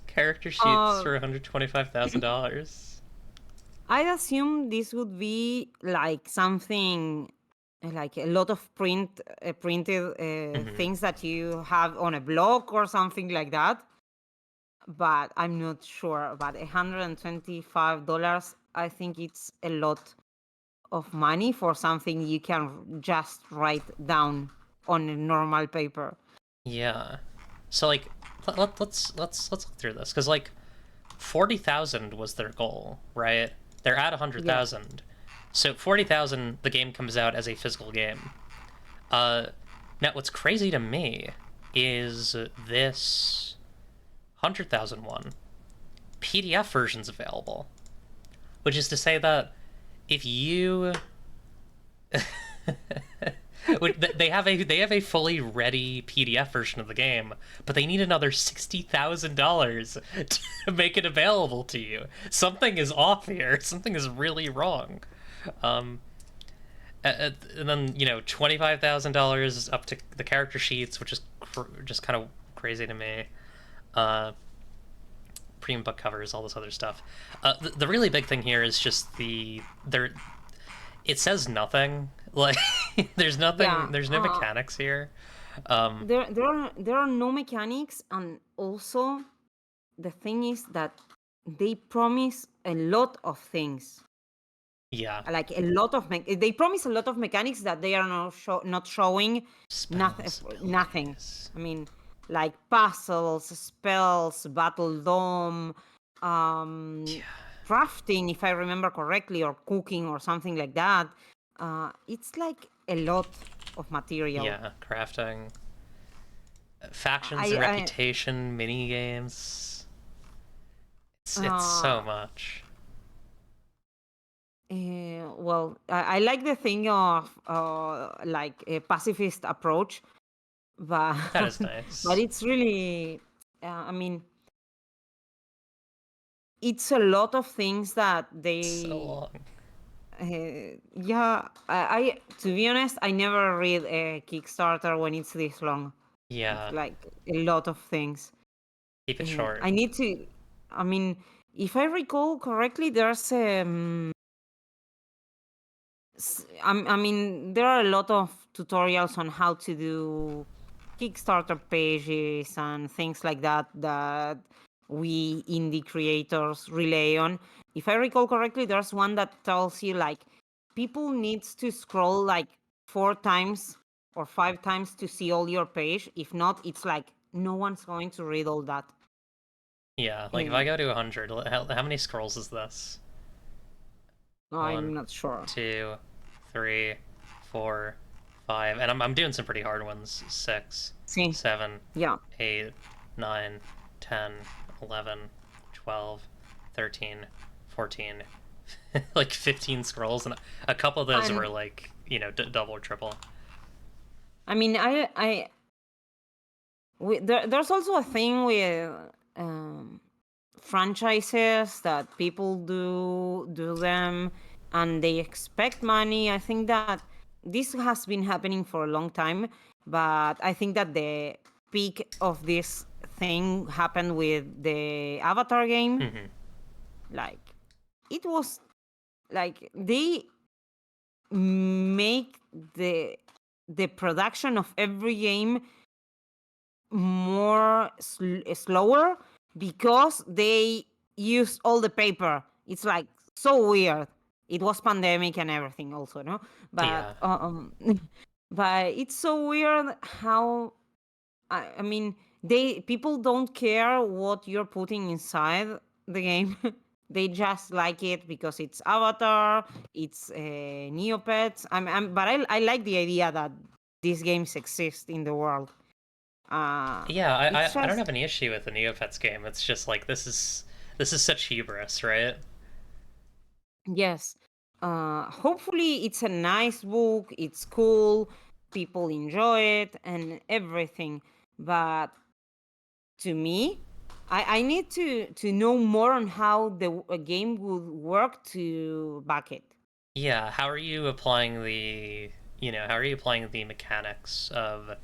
character sheets uh for $125,000. I assume this would be like something like a lot of printed Hmm. things that you have on a blog or something like that. But I'm not sure. But $125, I think it's a lot of money for something you can just write down on a normal paper. Yeah. So like let's look through this, because like 40,000 was their goal, right? They're at Yeah. 100,000. So 40,000, the game comes out as a physical game. Uh, Now what's crazy to me is this 100,000 one PDF version's available, which is to say that if you they have a fully ready PDF version of the game, but they need another $60,000 to make it available to you. Something is off here. Something is really wrong. Um, and then $25,000 up to the character sheets, which is just kind of crazy to me. Uh, Premium book covers, all this other stuff. The really big thing here is just the there. It says nothing. Like There's Yeah. nothing. There's no mechanics here. Um, There are no mechanics, and also the thing is that they promise a lot of things, yeah, like a lot of they promise a lot of mechanics that they are not showing. Nothing, spells nothing. abilities. I mean, like puzzles, spells, battle dome, um crafting, if I remember correctly, or cooking or something like that. It's like a lot of material. Yeah, crafting, factions and I reputation, mini games. It's so uh much. well, I like the thing of like a pacifist approach, but That is but nice. it's really, I mean, it's a lot of things that So they. long. Yeah, I to be honest, I never read a Kickstarter when it's this long. It's Yeah, like a lot of things. keep it short. I need to. I mean, if I recall correctly, there's I mean, there are a lot of tutorials on how to do Kickstarter pages and things like that that we indie creators rely on. If I recall correctly, there's one that tells you like people needs to scroll like 4 times or 5 times to see all your page. If not, it's like no one's going to read all that. Yeah, like if I Uh, go to 100, how many scrolls is this? I'm One, not sure. 2, 3, 4, 5, and I'm doing some pretty hard ones. 6, See, 7, yeah. 8, 9, 10, 11, 12, 13, 14, like 15 scrolls, and a couple of those And were like, double or triple. I mean, there's also a thing with franchises that people do them and they expect money. I think that this has been happening for a long time, but I think that the peak of this thing happened with the Avatar game. Hmm. Like it was like they make the production of every game more slower because they use all the paper. It's like so weird. It was pandemic and everything also, no? But Yeah, but it's so weird how I mean they people don't care what you're putting inside the game. They just like it because it's Avatar, it's Neopets. But I like the idea that these games exist in the world. yeah. I It's I don't just have any issue with the Neopets game. It's just like this is such hubris, right? yes. Hopefully, it's a nice book. It's cool. People enjoy it and everything. But to me, I need to know more on how a game would work to back it. Yeah, how are you applying the mechanics of,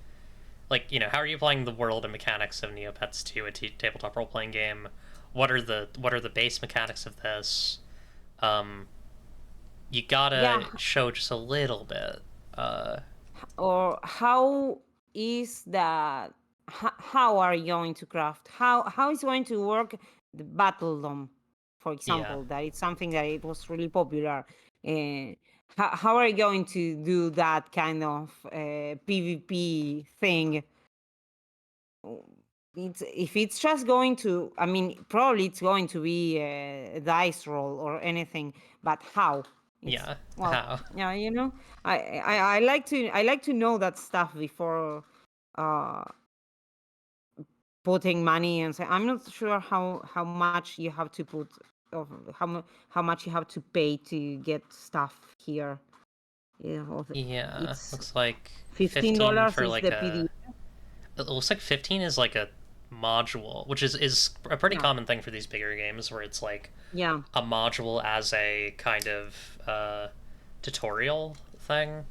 like, how are you applying the world and mechanics of Neopets to a tabletop role playing game? What are the base mechanics of this? Um, you Yeah. gotta show just a little bit. Or how is that? How are you going to craft? How is going to work the battle dome, for Yeah, example? That it's something that it was really popular. How are you going to do that kind of PvP thing? If it's just going to, I mean, probably it's going to be a dice roll or anything, but how? It's yeah. well, How? yeah, I like to know that stuff before uh putting money and say I'm not sure how much you have to put of how much you have to pay to get stuff here. Yeah, It's looks like 15 15 dollars for is like the a. PDF. It looks like 15 is like a module, which is a pretty Yeah, common thing for these bigger games, where it's like yeah, a module as a kind of tutorial thing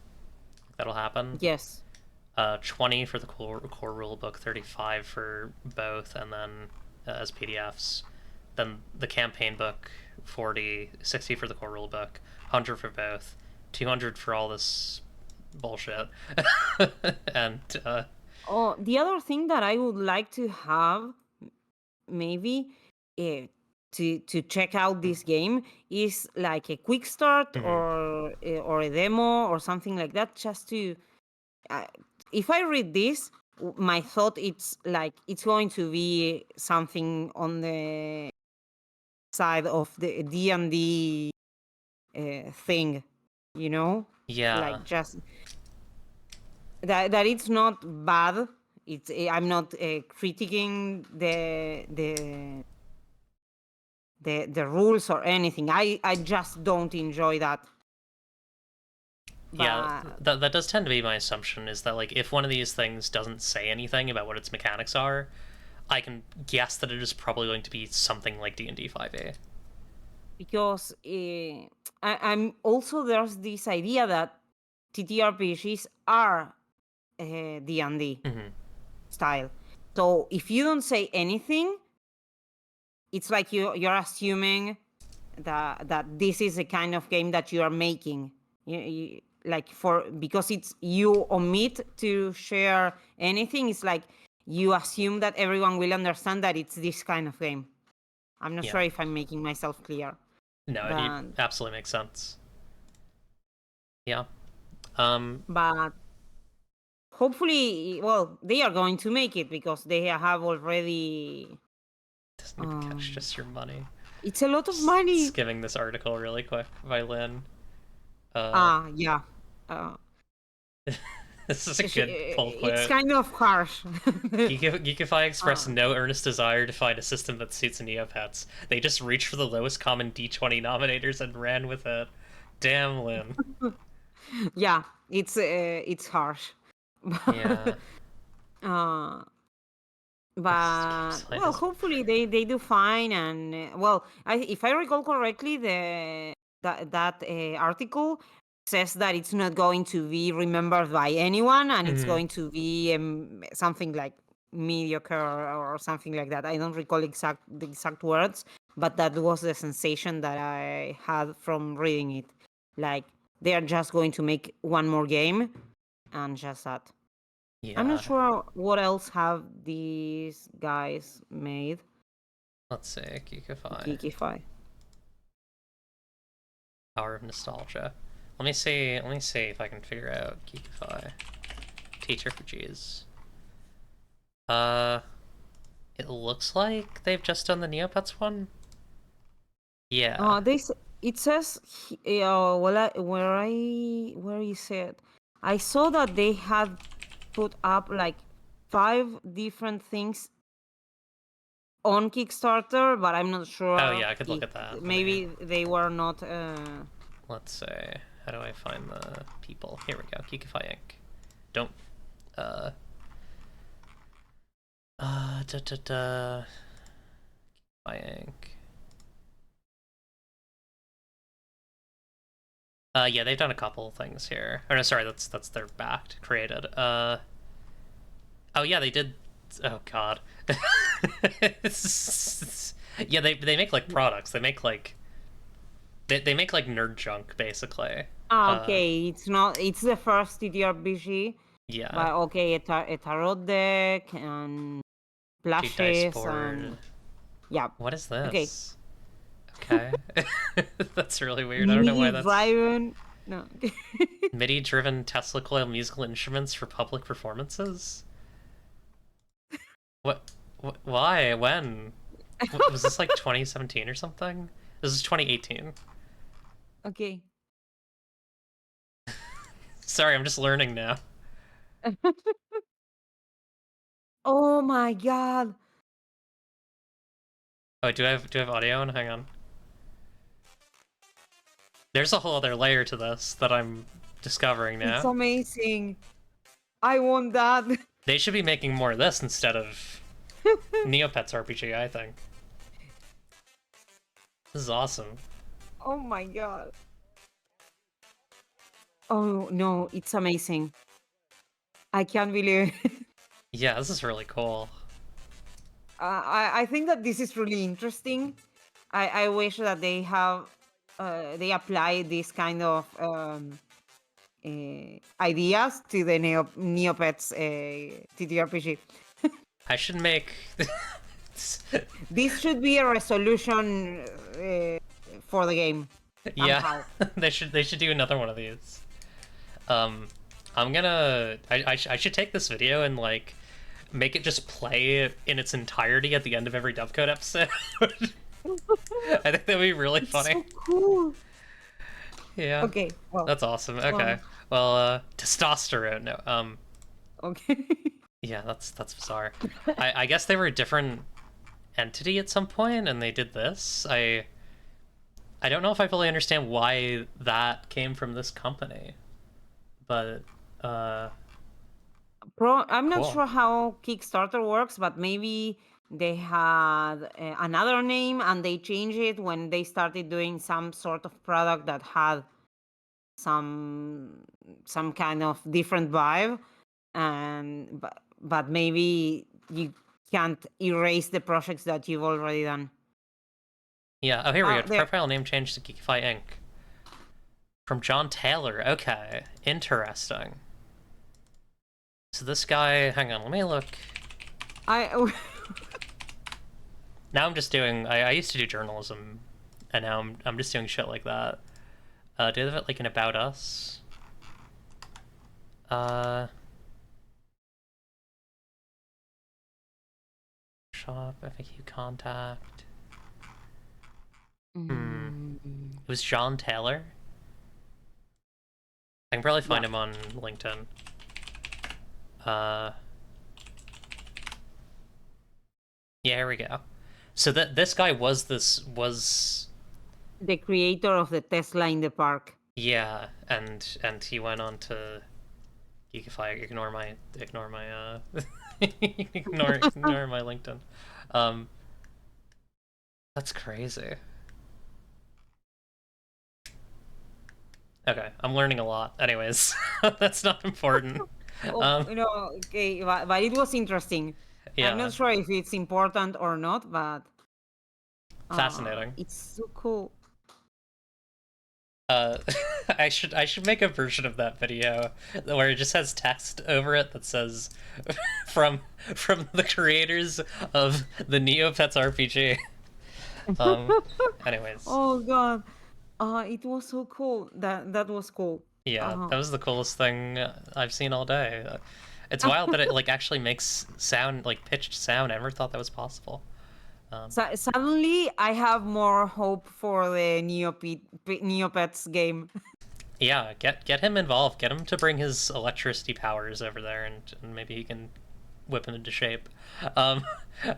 that'll happen. yes. 20 for the core rule book, 35 for both, and then as PDFs. Then the campaign book, 40, 60 for the core rule book, 100 for both, 200 for all this bullshit. And Oh, the other thing that I would like to have, maybe, uh, to check out this game is like a quick start or a demo or something like that, just to. Uh, if I read this, my thought it's like it's going to be something on the side of the D&D thing, you know, yeah, like just that it's not bad. It's I'm not critiquing the rules or anything. I just don't enjoy that. yeah, But that does tend to be my assumption, is that like if one of these things doesn't say anything about what its mechanics are, I can guess that it is probably going to be something like D&D 5e. because I'm also there's this idea that TTRPGs are D&D Mm-hmm. style. So if you don't say anything, it's like you're assuming that this is a kind of game that you are making. Like for because it's you omit to share anything. It's like you assume that everyone will understand that it's this kind of game. I'm not Yeah. sure if I'm making myself clear, No, it but absolutely makes sense. Yeah. but hopefully, well, they are going to make it because they have already. Doesn't even catch just your money. It's a lot of money. Skimming this article really quick by Lynn. Yeah. This is a good pull It's quote. kind of harsh. Geekify expressed no earnest desire to find a system that suits Neopets. They just reached for the lowest common D20 nominators and ran with it. Damn, Lynn. Yeah, it's harsh. Yeah. uh, This game but design well, is hopefully great. they do fine. And well, if I recall correctly, that article says that it's not going to be remembered by anyone, and it's Mm-hmm. going to be something like mediocre or something like that. I don't recall the exact words, but that was the sensation that I had from reading it. Like they are just going to make one more game, and just that. I'm not Yeah. sure what else have these guys made. Let's see. Geekify. Geekify. Power of Nostalgia. Let me see. Let me see if I can figure out Geekify. Teacher for G's. It looks like they've just done the Neopets one. Yeah. It says where is it? I saw that they had put up like 5 different things on Kickstarter, but I'm not Oh sure yeah, I could look if at that. maybe they were not. Let's say, how do I find the people? Here we go. Geekify Inc. Don't. Uh. Da da da. Geekify Inc. Yeah, they've done a couple things here. Oh no, sorry, that's their backed created. Oh yeah, they did. Oh god. Yeah, they make like products. They make like they make like nerd junk basically. Okay, it's not. It's the first TTRPG, Yeah, but okay, a tarot deck and cheap dice plushes board. and yeah. What is Okay, this? Okay, that's really weird. I don't know why MIDI that's driven. No. MIDI-driven Tesla coil musical instruments for public performances. What? Why? When? Was this like 2017 or something? This is 2018. Okay. Sorry, I'm just learning now. Oh my god. Oh, do I have audio? And hang on. There's a whole other layer to this that I'm discovering It's now. amazing. I want that. They should be making more of this instead of Neopets RPG, I think. This is awesome. Oh my god. Oh no, it's amazing. I can't believe it. Yeah, this is really cool. I think that this is really interesting. I wish that they have they apply this kind of ideas to the Neopets TTRPG. I should make. This should be a resolution for the game. Yeah, Somehow. they should do another one of these. I'm gonna. I should take this video and like make it just play in its entirety at the end of every DOVECOTE episode. I think that'd be really funny. So cool. Yeah. Okay. Well. That's awesome. Okay. Well, testosterone. No. Okay. Yeah, that's bizarre. I guess they were a different entity at some point, and they did this. I don't know if I fully understand why that came from this company, but I'm not cool. sure how Kickstarter works, but maybe they had another name and they changed it when they started doing some sort of product that had some kind of different vibe, and but maybe you can't erase the projects that you've already done. Yeah. Oh, here we go. There. Profile name changed to Geekify Inc. From John Taylor. Okay, interesting. So this guy, hang on, let me look. Now I'm just doing. I used to do journalism, and now I'm just doing shit like that. Do they have like an About Us? Shop, FAQ, contact. It was John Taylor. I can probably find him on LinkedIn. Yeah, here we go. So this guy was the creator of the Tesla in the park. Yeah, and he went on to Geekify. Ignore my ignore my LinkedIn. That's crazy. Okay, I'm learning a lot. Anyways, that's not important. Okay, but it was interesting. Yeah. I'm not sure if it's important or not, but fascinating. It's so cool. I should make a version of that video where it just has text over it that says from the creators of the Neopets RPG. Anyways. Oh god. It was so cool. That was cool. Yeah, that was the coolest thing I've seen all day. It's wild that it like actually makes sound, like pitched sound. I never thought that was possible. So suddenly I have more hope for the Neopets game. Yeah, get him involved. Get him to bring his electricity powers over there, and maybe he can whip him into shape. All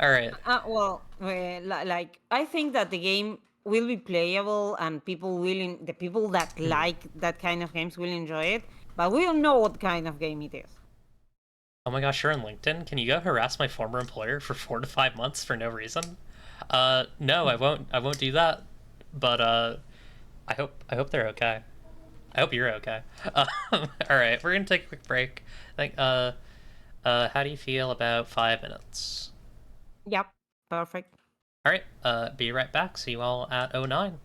right. Well, like I think that the game will be playable, and the people that like that kind of games will enjoy it. But we don't know what kind of game it is. Oh my gosh, you're on LinkedIn? Can you go harass my former employer for 4 to 5 months for no reason? No, I won't do that. But I hope they're okay. I hope you're okay. All right, we're gonna take a quick break. How do you feel about 5 minutes? Yep, perfect. All right, be right back. See you all at 09.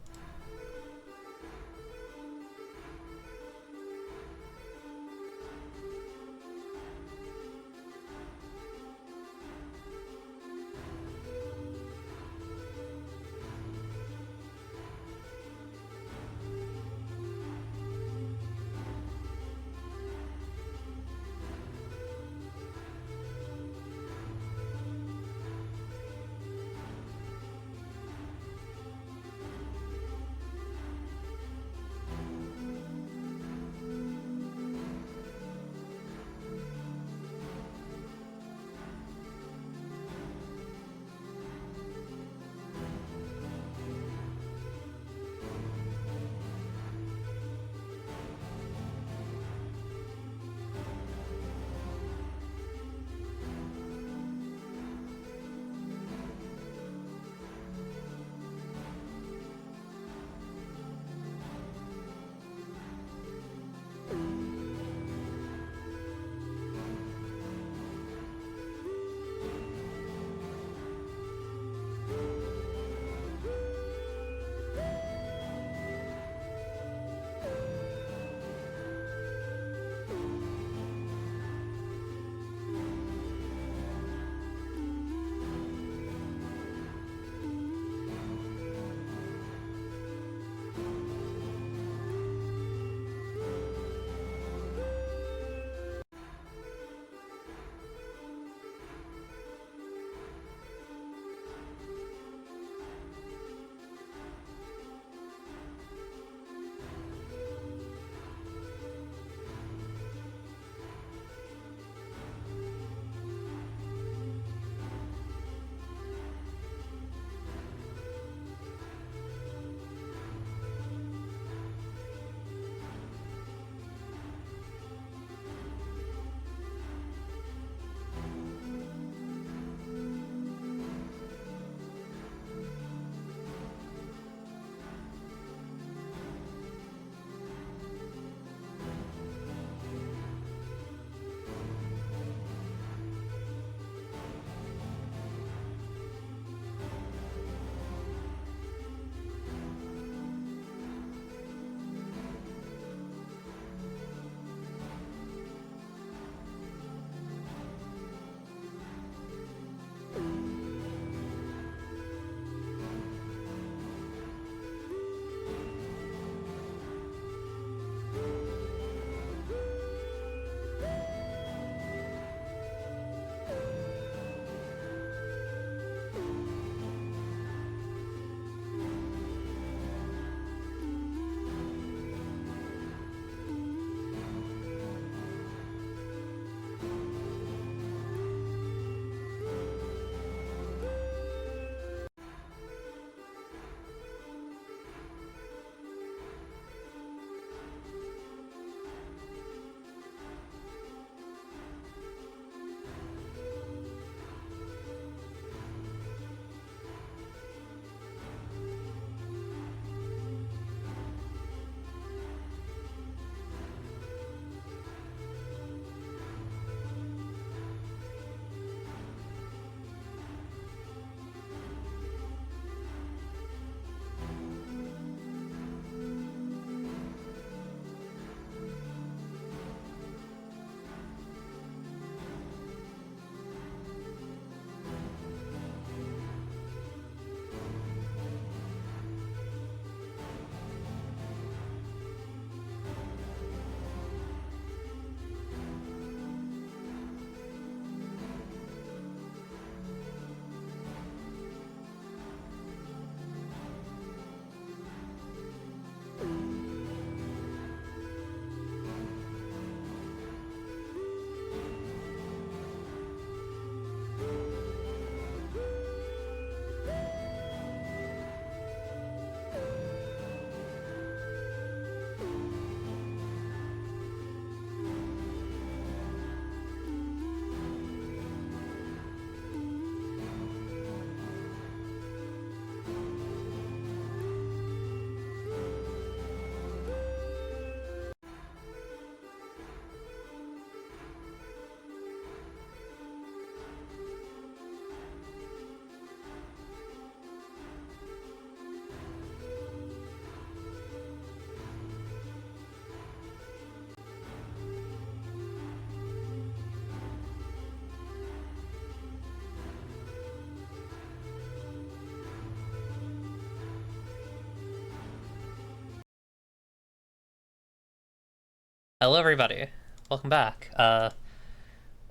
Hello, everybody. Welcome back.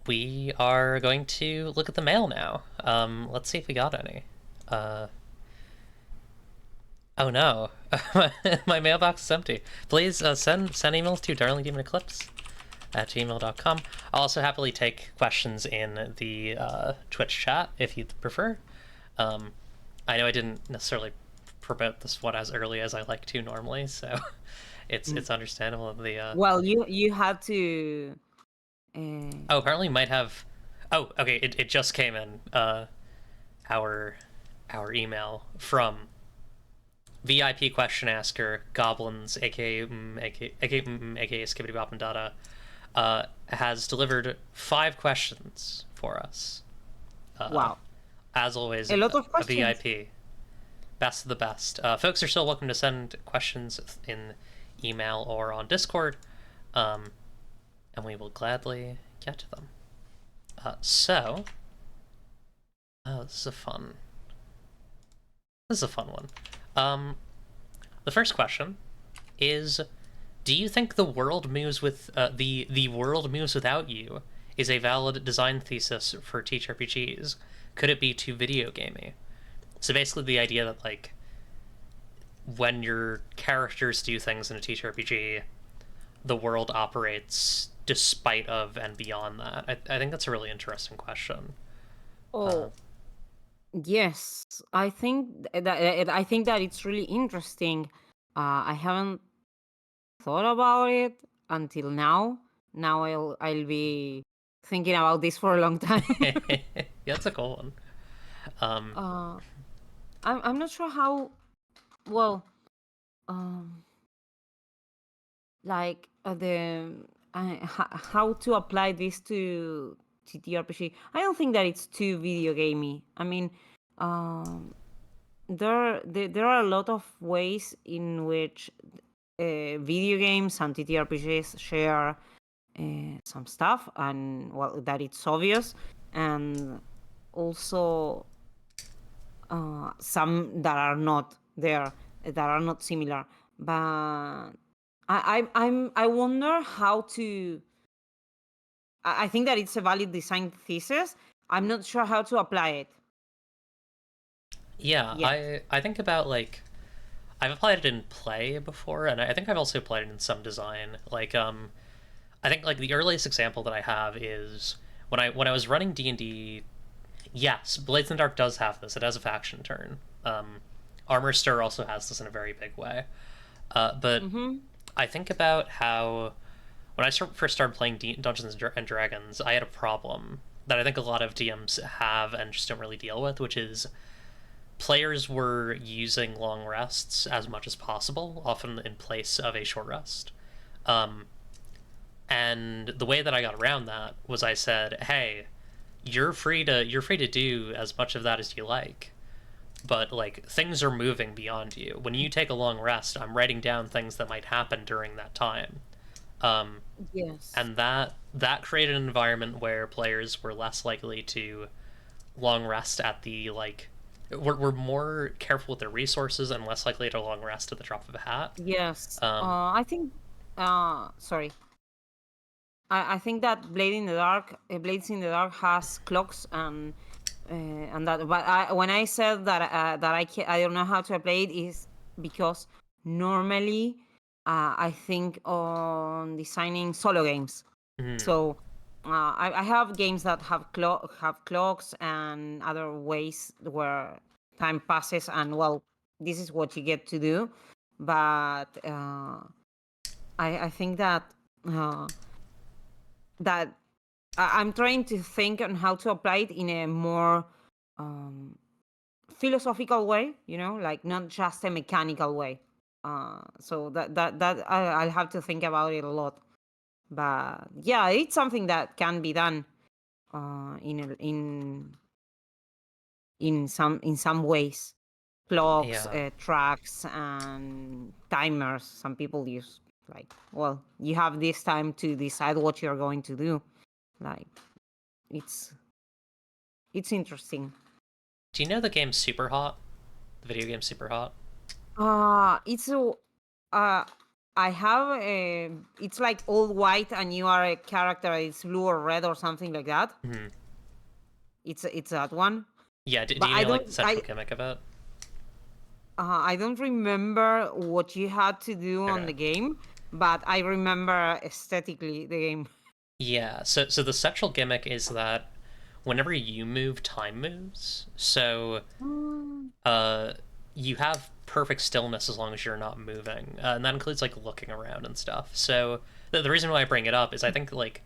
We are going to look at the mail now. Let's see if we got any. Oh no, my mailbox is empty. Please send emails to darlingdemoneclipse@gmail.com. I'll also happily take questions in the Twitch chat if you prefer. I know I didn't necessarily promote this one as early as I like to normally, so it's understandable. Well, you had to. Oh, apparently might have. Oh, okay. It just came in. Our email from VIP question asker goblins, aka aka Skibbity Bop and Dada, has delivered 5 questions for us. Wow, As always, a lot of a questions. VIP. Best of the best. Folks are still welcome to send questions in email or on Discord, and we will gladly get to them. So, this is a fun one. The first question is: do you think the world moves with the world moves without you is a valid design thesis for TTRPGs? Could it be too video gamey? So basically, the idea that like when your characters do things in a TTRPG, the world operates despite of and beyond that. I think that's a really interesting question. Oh, yes. I think that it's really interesting. I haven't thought about it until now. Now I'll be thinking about this for a long time. Yeah, that's a cool one. uh, I'm not sure how well. Um, like how to apply this to TTRPG. I don't think that it's too video gamey. I mean, um, there are a lot of ways in which video games and TTRPGs share some stuff, and well, that it's obvious, and also some that are not there, that are not similar. But I wonder how to. I think that it's a valid design thesis. I'm not sure how to apply it. Yeah, Yes. I think about like I've applied it in play before, and I think I've also applied it in some design. Like I think like the earliest example that I have is when I was running D&D. Yes, Blades in the Dark does have this. It has a faction turn. Armor Stir also has this in a very big way. But Mm-hmm. I think about how when I first started playing Dungeons and Dragons, I had a problem that I think a lot of DMs have and just don't really deal with, which is players were using long rests as much as possible, often in place of a short rest. Um, and the way that I got around that was I said, "Hey, you're free to do as much of that as you like, but like things are moving beyond you. When you take a long rest, I'm writing down things that might happen during that time." Um, Yes. and that created an environment where players were less likely to long rest at the like we're more careful with their resources and less likely to long rest at the drop of a hat. Yes. Um, I think. Sorry. I think that Blades in the Dark has clocks and that. But when I said that I don't know how to play it is because normally I think on designing solo games. mhm. So I have games that have clocks and other ways where time passes, and well, this is what you get to do. But I think that that I'm trying to think on how to apply it in a more um, philosophical way, like not just a mechanical way. So I'll have to think about it a lot. But yeah, it's something that can be done in some ways. Clocks, Yeah. tracks, and timers. Some people use like, well, you have this time to decide what you're going to do. Like it's it's interesting. Do you know the game Super Hot? The video game Super Hot? It's a uh I have a. It's like all white, and you are a character. It's blue or red or something like that. Hmm. It's that one. Yeah, do But you know like the central gimmick of it? I don't remember what you had to do on Okay. the game, but I remember aesthetically the game. Yeah, so the central gimmick is that whenever you move, time moves. So Mm. uh, you have perfect stillness as long as you're not moving, and that includes like looking around and stuff. So the reason why I bring it up is I think like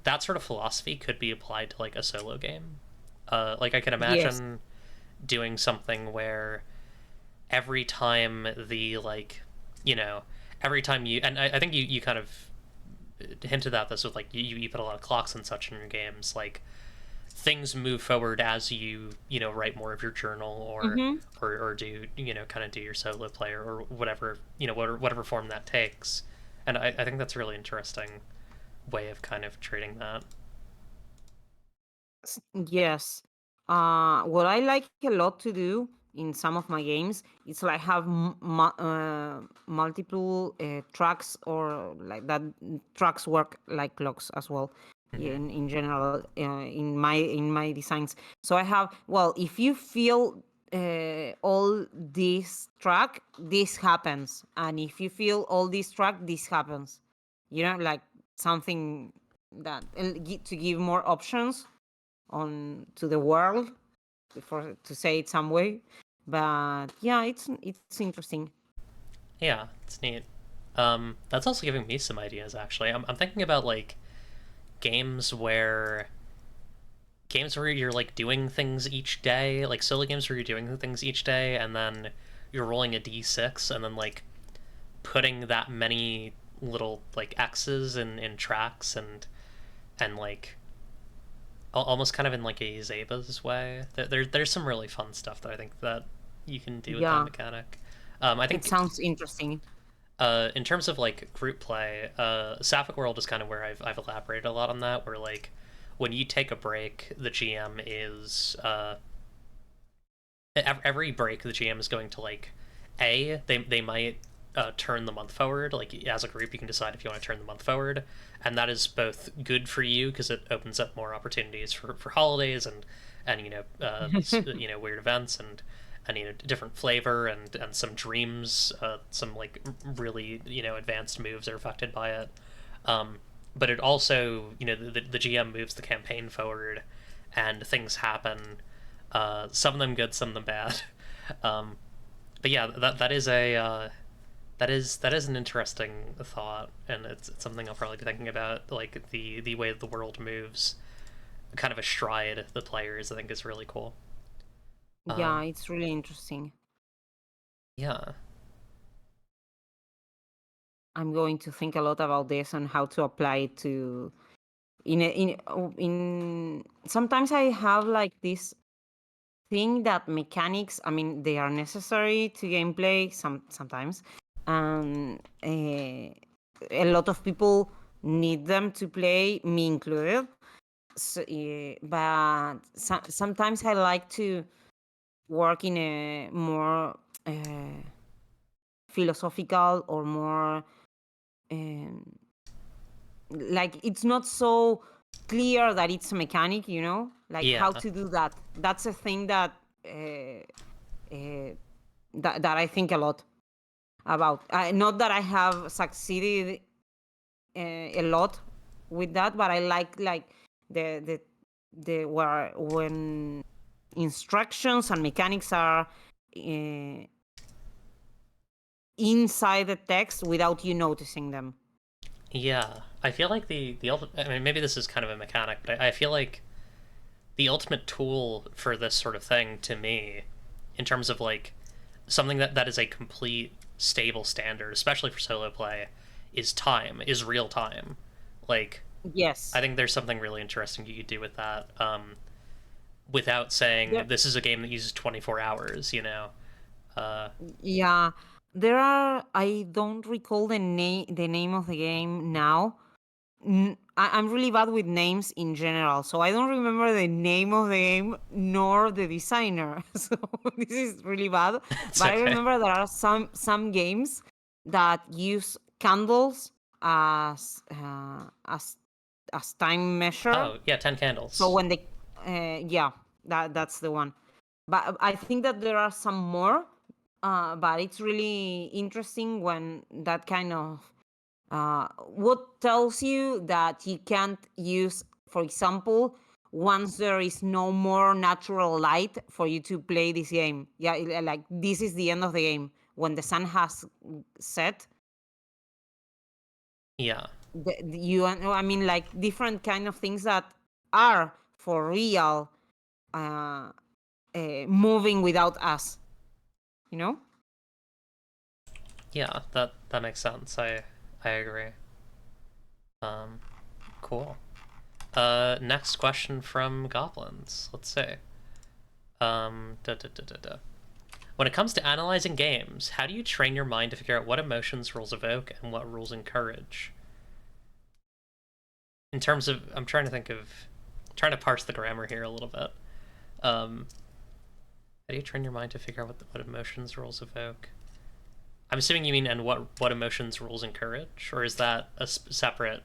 that sort of philosophy could be applied to like a solo game. Like I can Yes. imagine doing something where every time the like, you know, every time you and I think you kind of hinted at this with like you put a lot of clocks and such in your games like things move forward as you know write more of your journal Mm-hmm. or do kind of do your solo play or whatever whatever form that takes, and I think that's a really interesting way of kind of treating that. Yes. What I like a lot to do in some of my games, it's like have multiple tracks or like that. Tracks work like clocks as well. Hmm. In general, in my designs. So I have, well, if you feel all this track, this happens, and if you feel all this track, this happens. Like something that to give more options on to the world, for to say it some way. But yeah, it's interesting. Yeah, it's neat. That's also giving me some ideas actually. I'm thinking about like games where games where you're like doing things each day, like solo games where you're doing things each day, and then you're rolling a d6, and then like putting that many little like X's in tracks, and like almost kind of in like a Zaba's way. There's some really fun stuff that I think that you can do with that Yeah, mechanic. I it think sounds interesting. in terms of like group play, Sapphic World is kind of where I've elaborated a lot on that. Where like when you take a break, the GM is every break the GM is going to like they might turn the month forward. Like as a group, you can decide if you want to turn the month forward, and that is both good for you because it opens up more opportunities for holidays and weird events and different flavor and some dreams, some like really advanced moves are affected by it. Um, but it also the GM moves the campaign forward, and things happen. Some of them good, some of them bad. Um, but yeah, that is a that is an interesting thought, and it's something I'll probably be thinking about. Like the way the world moves, kind of astride the players, I think is really cool. Yeah, Um, it's really interesting. yeah, I'm going to think a lot about this and how to apply it to in sometimes I have like this thing that mechanics, I mean, they are necessary to gameplay sometimes, and a lot of people need them to play, me included. So, but sometimes I like to work in a more philosophical or more um, like it's not so clear that it's a mechanic, like how yeah, to do that. That's a thing that uh, uh, that I think a lot about. Not that I have succeeded a lot with that, but I like the the the where when instructions and mechanics are inside the text without you noticing them. yeah. I feel like the I mean, maybe this is kind of a mechanic, but I feel like the ultimate tool for this sort of thing to me, in terms of like something that is a complete stable standard, especially for solo play, is real time. Like I Yes. think there's something really interesting you could do with that, without saying There, this is a game that uses 24 hours. Uh, yeah, there are. I don't recall the name of the game now. I'm really bad with names in general, so I don't remember the name of the game nor the designer. So this is really bad. it's But I okay. remember there are some games that use candles as time measure. Oh, yeah, 10 candles. So when they, yeah, that's the one. But I think that there are some more. But it's really interesting when that kind of what tells you that you can't use, for example, once there is no more natural light for you to play this game. Yeah, like this is the end of the game when the sun has set. Yeah. I mean, like different kind of things that are for real, moving without us. You know. Yeah, that makes sense. I agree. Cool. Next question from goblins. Let's see. When it comes to analyzing games, how do you train your mind to figure out what emotions rules evoke and what rules encourage? In terms of, I'm trying to parse the grammar here a little bit. How do you train your mind to figure out what emotions rules evoke? I'm assuming you mean and what emotions rules encourage, or is that a separate?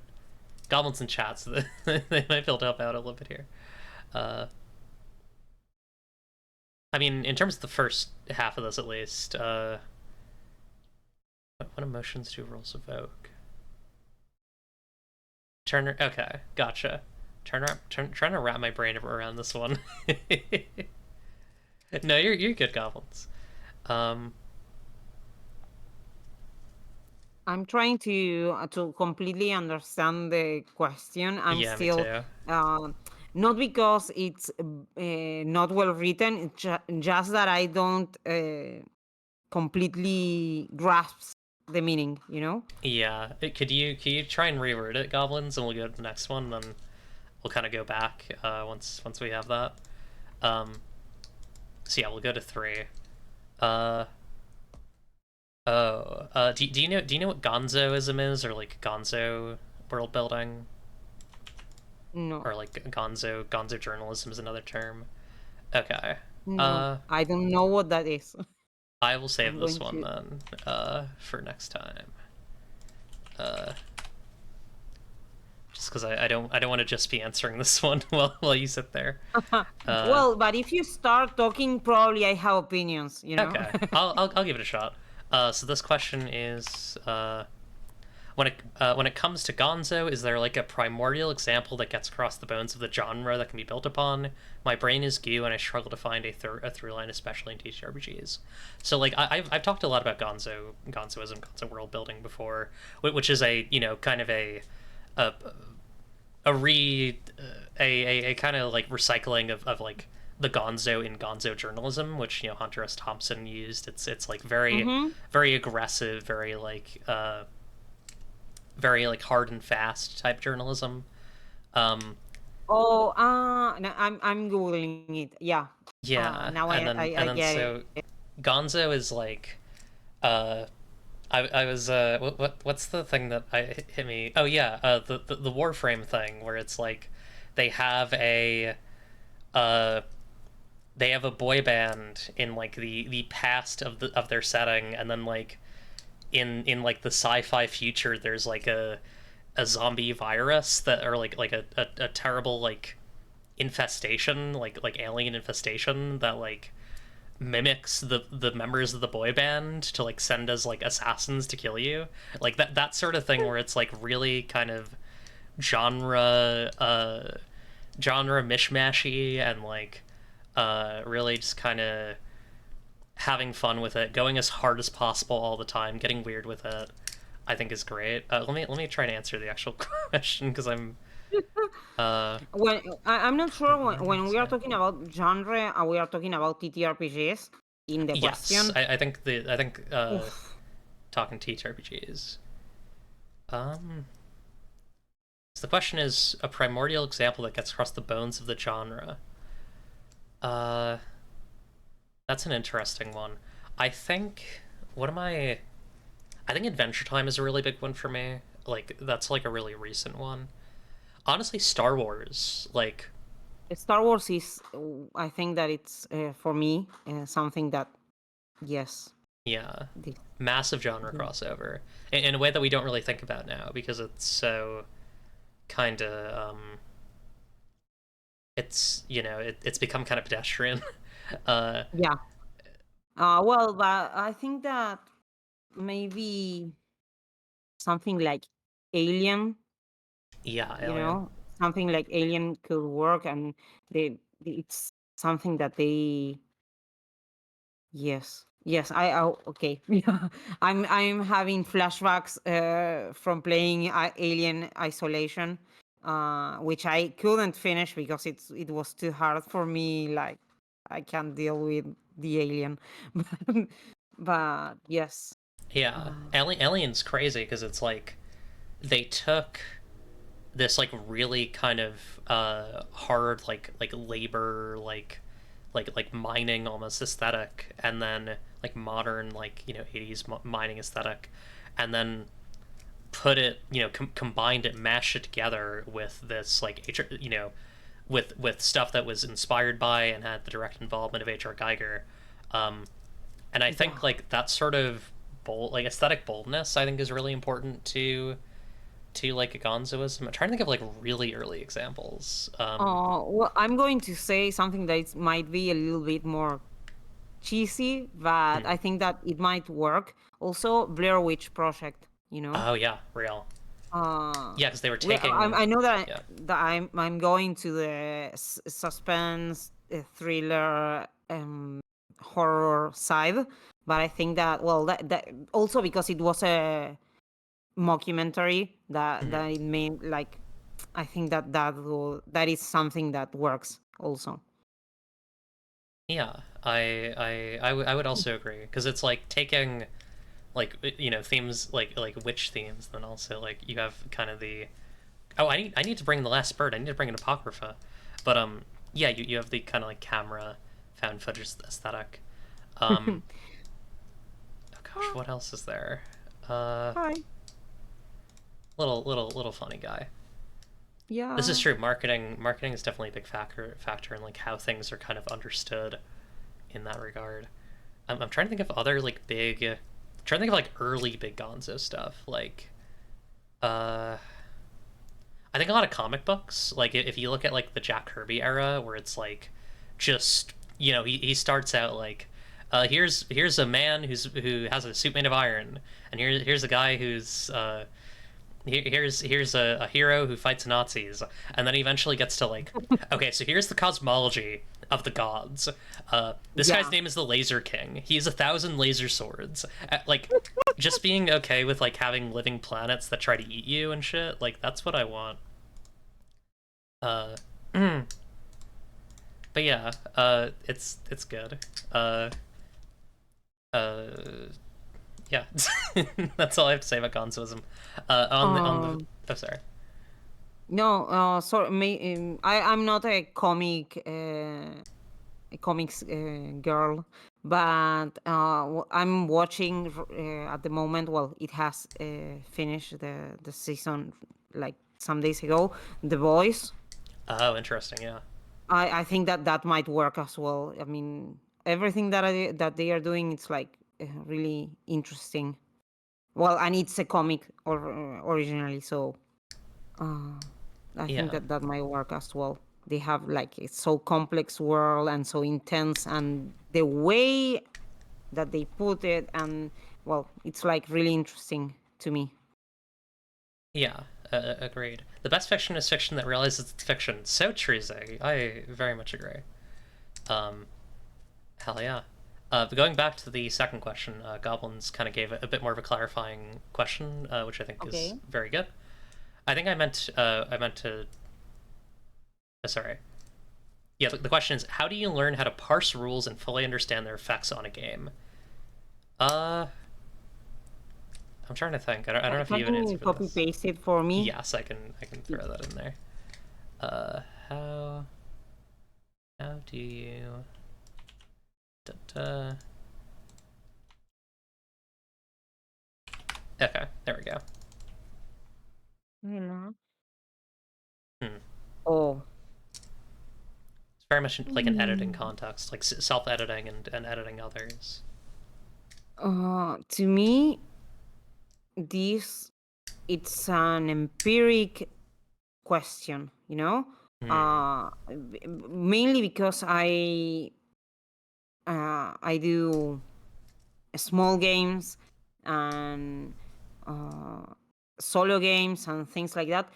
Goblins in chat, so they might be able to help out a little bit here. I mean, in terms of the first half of this, at least, what emotions do rules evoke? Turner. Okay, gotcha. Trying to wrap my brain around this one. No, you're good, goblins. I'm trying to completely understand the question. I'm Yeah, me still too. not because it's not well written. It's just that I don't completely grasp the meaning. You know. Yeah, could you try and reword it, goblins, and we'll go to the next one, then we'll kind of go back once we have that. So yeah, we'll go to 3. Do you know what Gonzoism is, or like Gonzo world building, No. or like Gonzo journalism is another term? Okay. No. I don't know what that is. I will save I'm this going one then for next time. Just because I don't want to just be answering this one while you sit there. Well, but if you start talking, probably I have opinions. You know. Okay, I'll give it a shot. So this question is when it comes to Gonzo, is there like a primordial example that gets across the bones of the genre that can be built upon? My brain is goo, and I struggle to find a through line, especially in TTRPGs. So like I've talked a lot about Gonzoism, Gonzo world building before, which is a kind of a kind of like recycling of like the Gonzo in Gonzo journalism, which Hunter S. Thompson used. It's like very very aggressive, very like hard and fast type journalism. No, I'm googling it. Yeah. Yeah, Now and then I get so it. Gonzo is like I was what's the thing that hit me? Oh yeah, the Warframe thing where it's like they have a uh boy band in like the past of their setting, and then like in like the sci-fi future there's like a zombie virus that, or like a terrible like infestation, like alien infestation that like mimics the members of the boy band to like send as like assassins to kill you, like that sort of thing, where it's like really kind of genre mishmashy, and like really just kind of having fun with it, going as hard as possible all the time, getting weird with it, I think is great. Let me try and answer the actual question, because I'm When I'm not sure when we are talking about genre, we are talking about TTRPGs in the yes, question. I think Oof. talking TTRPGs. So the question is a primordial example that gets across the bones of the genre. That's an interesting one. I think I think Adventure Time is a really big one for me. Like that's like a really recent one. Honestly, Star Wars, like Star Wars is, I think that it's for me something that, yes. Yeah, This, massive genre yeah. crossover in a way that we don't really think about now because it's so kind of it's it's become kind of pedestrian. uh, Yeah. Well, but I think that maybe something like Alien, yeah, you Alien. know, something like Alien could work, and it's something that they. Yes. Yes, okay. Yeah. I'm having flashbacks from playing Alien Isolation, which I couldn't finish because it was too hard for me. Like I can't deal with the alien, but yes. Yeah, Uh, Alien's crazy because it's like they took this like really kind of hard like labor like mining almost aesthetic and then like modern like 80s mining aesthetic and then put it combined it mashed it together with this like with stuff that was inspired by and had the direct involvement of H.R. Geiger. um and I yeah. think like that sort of bold like aesthetic boldness I think is really important to like gonzoism. I'm trying to think of like really early examples. Well, I'm going to say something that might be a little bit more cheesy, but Hmm. I think that it might work. Also, Blair Witch Project. You know. Oh yeah, real. Uh, Yeah, because they were well, taking. I know Yeah. that I'm going to the suspense, thriller, horror side, but I think that well that also because it was a mockumentary Mhm. that it made like I think that is something that works also. Yeah, I would also agree because it's like taking like themes like witch themes, then also like you have kind of the oh I need to bring the last bird. I need to bring an apocrypha, but yeah you have the kind of like camera found footage aesthetic. Um, oh gosh, Ah, what else is there? Uh, hi. little funny guy. This is Yeah. true. Marketing is definitely a big factor in like how things are kind of understood in that regard. I'm trying to think of other like big, trying to think of like early big Gonzo stuff. Like, uh, I think a lot of comic books. Like if you look at like the Jack Kirby era, where it's like, just he starts out like, here's a man who has a suit made of iron, and here's a guy who's here's a hero who fights Nazis, and then he eventually gets to like, okay, so here's the cosmology of the gods. This guy's Yeah. name is the Laser King. He has 1,000 laser swords. Like, just being okay with like having living planets that try to eat you and shit. Like that's what I want. Uh, but yeah, it's good. Uh, uh, yeah, that's all I have to say about Gonzoism. On the Um. oh sorry. No. Sorry. I'm not a comics girl, but I'm watching at the moment. Well, it has finished the season like some days ago. The Boys. Oh, interesting. Yeah. I think that that might work as well. I mean, everything that they are doing, it's like really interesting. Well, and it's a comic originally, so uh, I think Yeah. that that might work as well. They have like it's so complex world and so intense, and the way that they put it, and well, it's like really interesting to me. Yeah, agreed. The best fiction is fiction that realizes it's fiction. So true, Zay. I very much agree. Um, hell yeah. But going back to the second question, Goblins kind of gave a bit more of a clarifying question, which I think is Okay. very good. I think I meant to. Sorry. Yeah, the question is, how do you learn how to parse rules and fully understand their effects on a game? Uh, I'm trying to think. I don't know if you Can have an answer you for copy this. paste it for me? Yes, I can throw that in there. How do you? Da, da. Okay, there we go. Yeah. Hmm. Oh. It's very much like an editing Mm. context, like self-editing and editing others. To me, this it's an empiric question, mainly because I do small games and uh, solo games and things like that.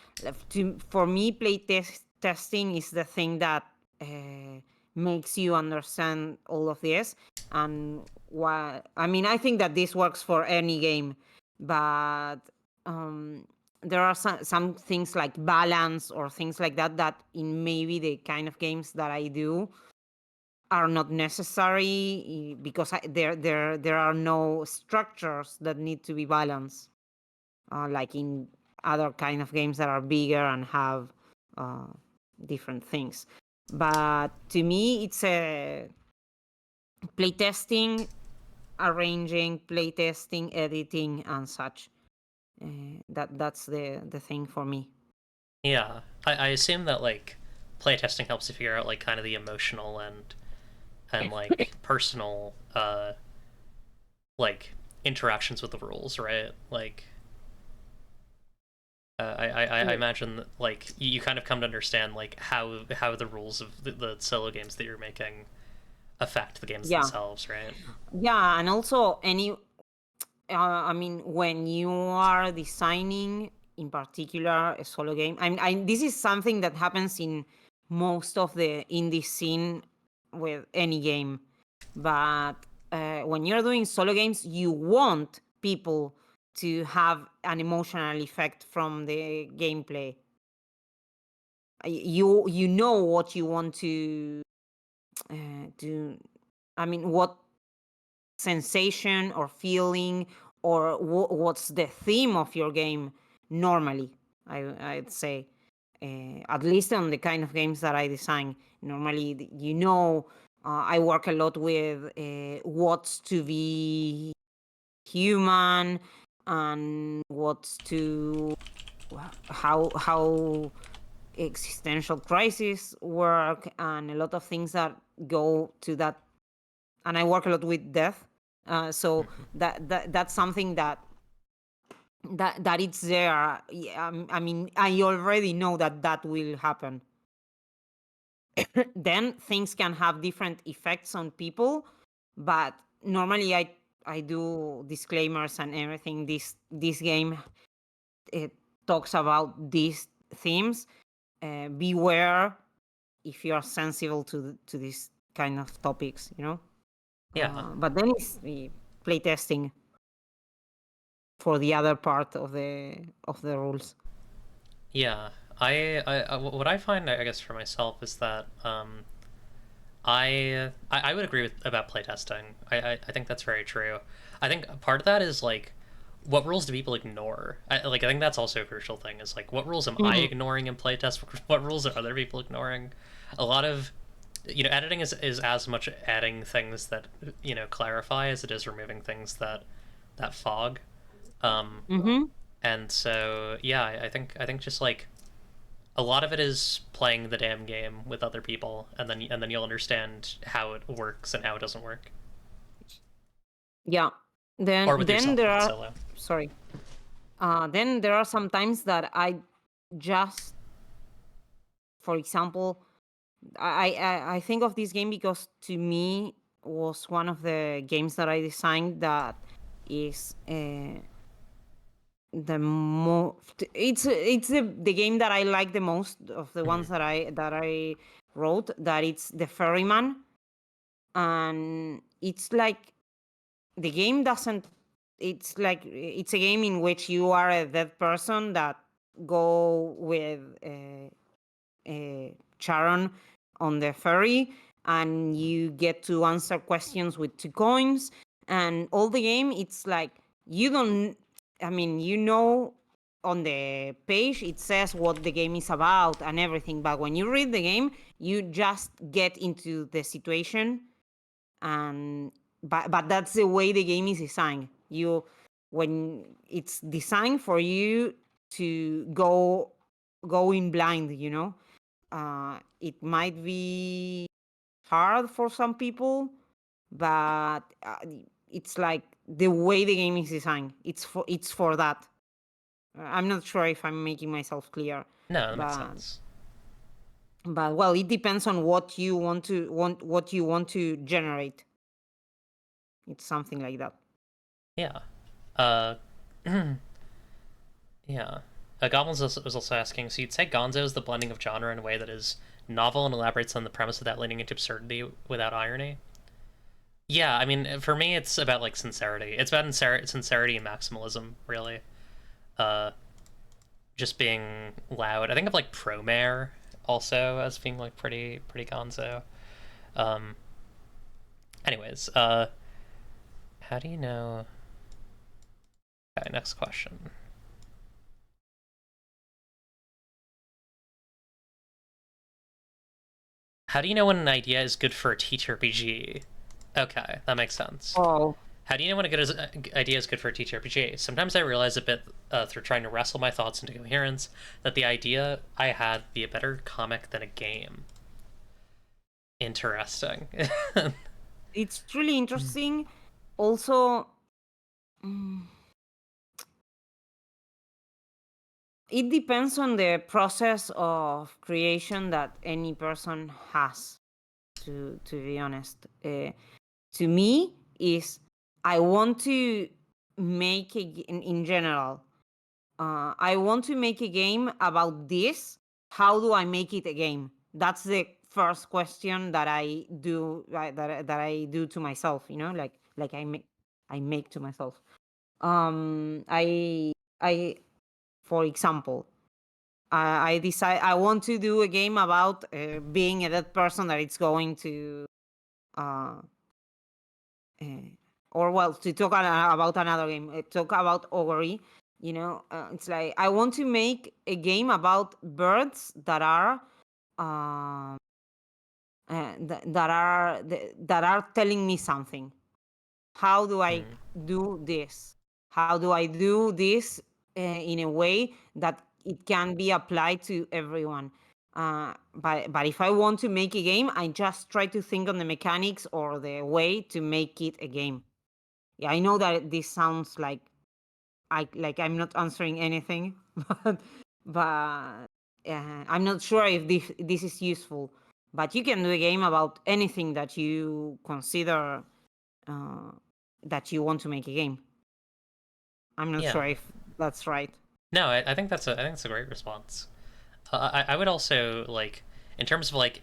For me, testing is the thing that makes you understand all of this. And I think that this works for any game, but um, there are some things like balance or things like that in maybe the kind of games that I do are not necessary because there are no structures that need to be balanced, like in other kind of games that are bigger and have uh, different things. But to me, it's a playtesting, arranging, playtesting, editing, and such. That's the thing for me. Yeah, I assume that like playtesting helps you figure out like kind of the emotional and like personal like interactions with the rules, right? Like I imagine that, like you kind of come to understand like how the rules of the solo games that you're making affect the games Yeah, themselves, right? yeah, and also when you are designing, in particular, a solo game, this is something that happens in most of the indie scene with any game. But when you're doing solo games, you want people to have an emotional effect from the gameplay. You know what you want to do. What sensation or feeling or what's the theme of your game normally, I'd say, at least on the kind of games that I design. Normally, I work a lot with what's to be human and what's to how existential crisis work, and a lot of things that go to that. And I work a lot with death, so Mm-hmm. that's something that it's there. I already know that will happen. Then things can have different effects on people, but normally I do disclaimers and everything. This game, it talks about these themes. Beware if you are sensible to these kind of topics. Yeah, But then it's playtesting for the other part of the rules. yeah. What I find, I guess, for myself is that I would agree with about playtesting. I think that's very true. I think part of that is like what rules do people ignore? I think that's also a crucial thing. Is like what rules am I Mhm. ignoring in playtest? What rules are other people ignoring? A lot of editing is as much adding things that clarify as it is removing things that fog. Um, Mhm. and so yeah, I think just like a lot of it is playing the damn game with other people, and then you'll understand how it works and how it doesn't work, Yeah. or Then with then yourself there in are solo. sorry. Then there are some times that I just, for example, I think of this game because to me was one of the games that I designed that is the most. It's the game that I like the most of the Mm-hmm. ones that I wrote. That it's the Ferryman, and it's like the game doesn't. It's a game in which you are a dead person that go with Sharon on the ferry, and you get to answer questions with 2 coins. And all the game, it's like you don't. On the page it says what the game is about and everything, but when you read the game, you just get into the situation. And but that's the way the game is designed. When it's designed for you to go in blind. It might be hard for some people, but it's like the way the game is designed. It's for that. I'm not sure if I'm making myself clear. No, that makes but sense. but well, it depends on what you want to generate. It's something like that. Yeah. Uh, yeah. Goblins was also asking, so you'd say Gonzo is the blending of genre in a way that is novel and elaborates on the premise without leaning into absurdity without irony? Yeah, I mean, for me, it's about, like, sincerity. It's about sincerity and maximalism, really. Uh, just being loud. I think of, like, Promare also as being, like, pretty Gonzo. Um, anyways, how do you know... Okay, next question. How do you know when an idea is good for a TTRPG? Okay, that makes sense. Oh, How do you know when a good idea is good for a TTRPG? Sometimes I realize a bit through trying to wrestle my thoughts into coherence that the idea I had be a better comic than a game. Interesting. it's really interesting. Also, mm, it depends on the process of creation that any person has. To be honest, to me is I want to make in general. I want to make a game about this. How do I make it a game? That's the first question that I do that I do to myself. Like I make to myself. I for example, I decide I want to do a game about being a dead person that it's going to uh, or well, to talk about another game, talk about Ogre. It's like I want to make a game about birds that are that are telling me something. How do I do this? How do I do this in a way that it can be applied to everyone? But if I want to make a game, I just try to think on the mechanics or the way to make it a game. Yeah, I know that this sounds like I'm not answering anything, but I'm not sure if this is useful. But you can do a game about anything that you consider uh, that you want to make a game. I'm not sure Yeah. if that's right. No, I think that's a great response. I would also, like, in terms of, like,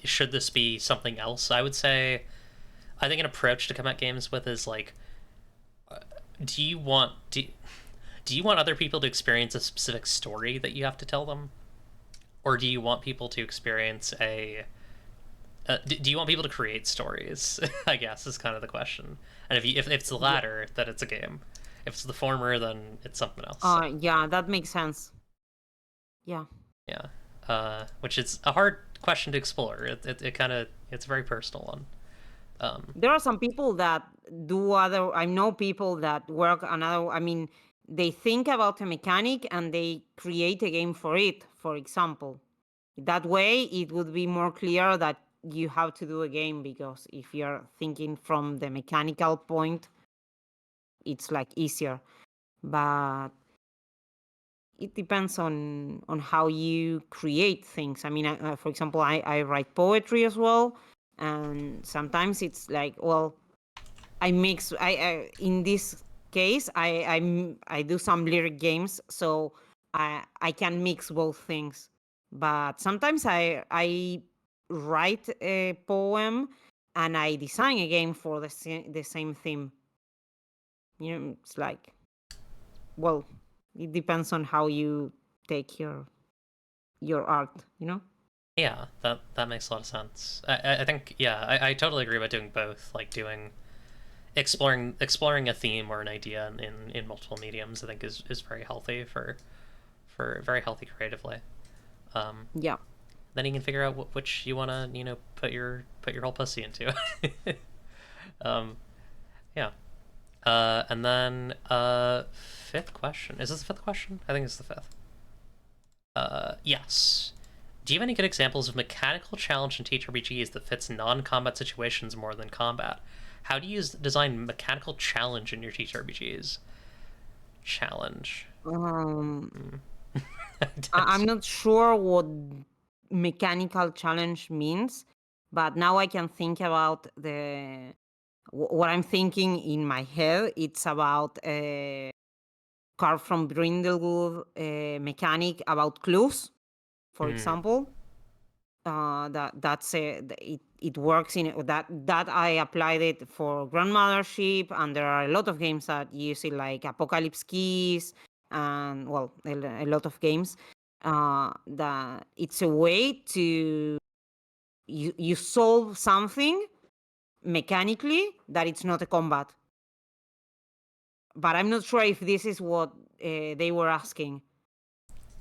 should this be something else? I would say I think an approach to come at games with is, like, do you want other people to experience a specific story that you have to tell them, or do you want people to experience do you want people to create stories? I guess is kind of the question. And if it's the Yeah. latter, then it's a game. If it's the former, then it's something else. Yeah, that makes sense. Yeah. Yeah. Which is a hard question to explore. It kind of it's a very personal one. There are some people that do other. I know people that work another. I mean, they think about a mechanic and they create a game for it. For example, that way it would be more clear that you have to do a game, because if you're thinking from the mechanical point, it's like easier. But it depends on how you create things. I mean, for example, I write poetry as well, and sometimes it's like, well, I mix. I in this case, I do some lyric games, so I can mix both things. But sometimes I write a poem and I design a game for the same theme. It's like, well, it depends on how you take your art. Yeah, that makes a lot of sense. I think I totally agree about doing both, like doing exploring a theme or an idea in multiple mediums. I think is very healthy for very healthy creatively. Yeah. Then you can figure out which you want to put your whole pussy into. um, yeah. And then fifth question. Is this the fifth question? I think it's the fifth. Yes. Do you have any good examples of mechanical challenge in TTRPGs that fits non-combat situations more than combat? How do you design mechanical challenge in your TTRPGs? Challenge. Um, I'm That's- not sure what mechanical challenge means, but now I can think about what I'm thinking in my head. It's about a card from Brindlewood mechanic about clues, for mm, example. It works in that I applied it for grandmothership, and there are a lot of games that use it, like Apocalypse Keys, and well, a lot of games that it's a way to you solve something mechanically that it's not a combat. But I'm not sure if this is what they were asking.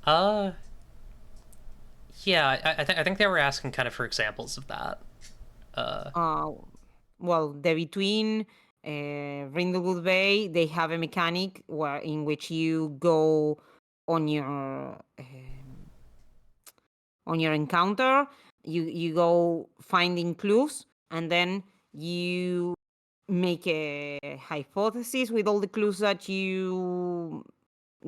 uh, yeah, I think they were asking kind of for examples of that. Uh, Uh, well, the between Brindlewood Bay, they have a mechanic where in which you go on your encounter, you go finding clues, and then you make a hypothesis with all the clues that you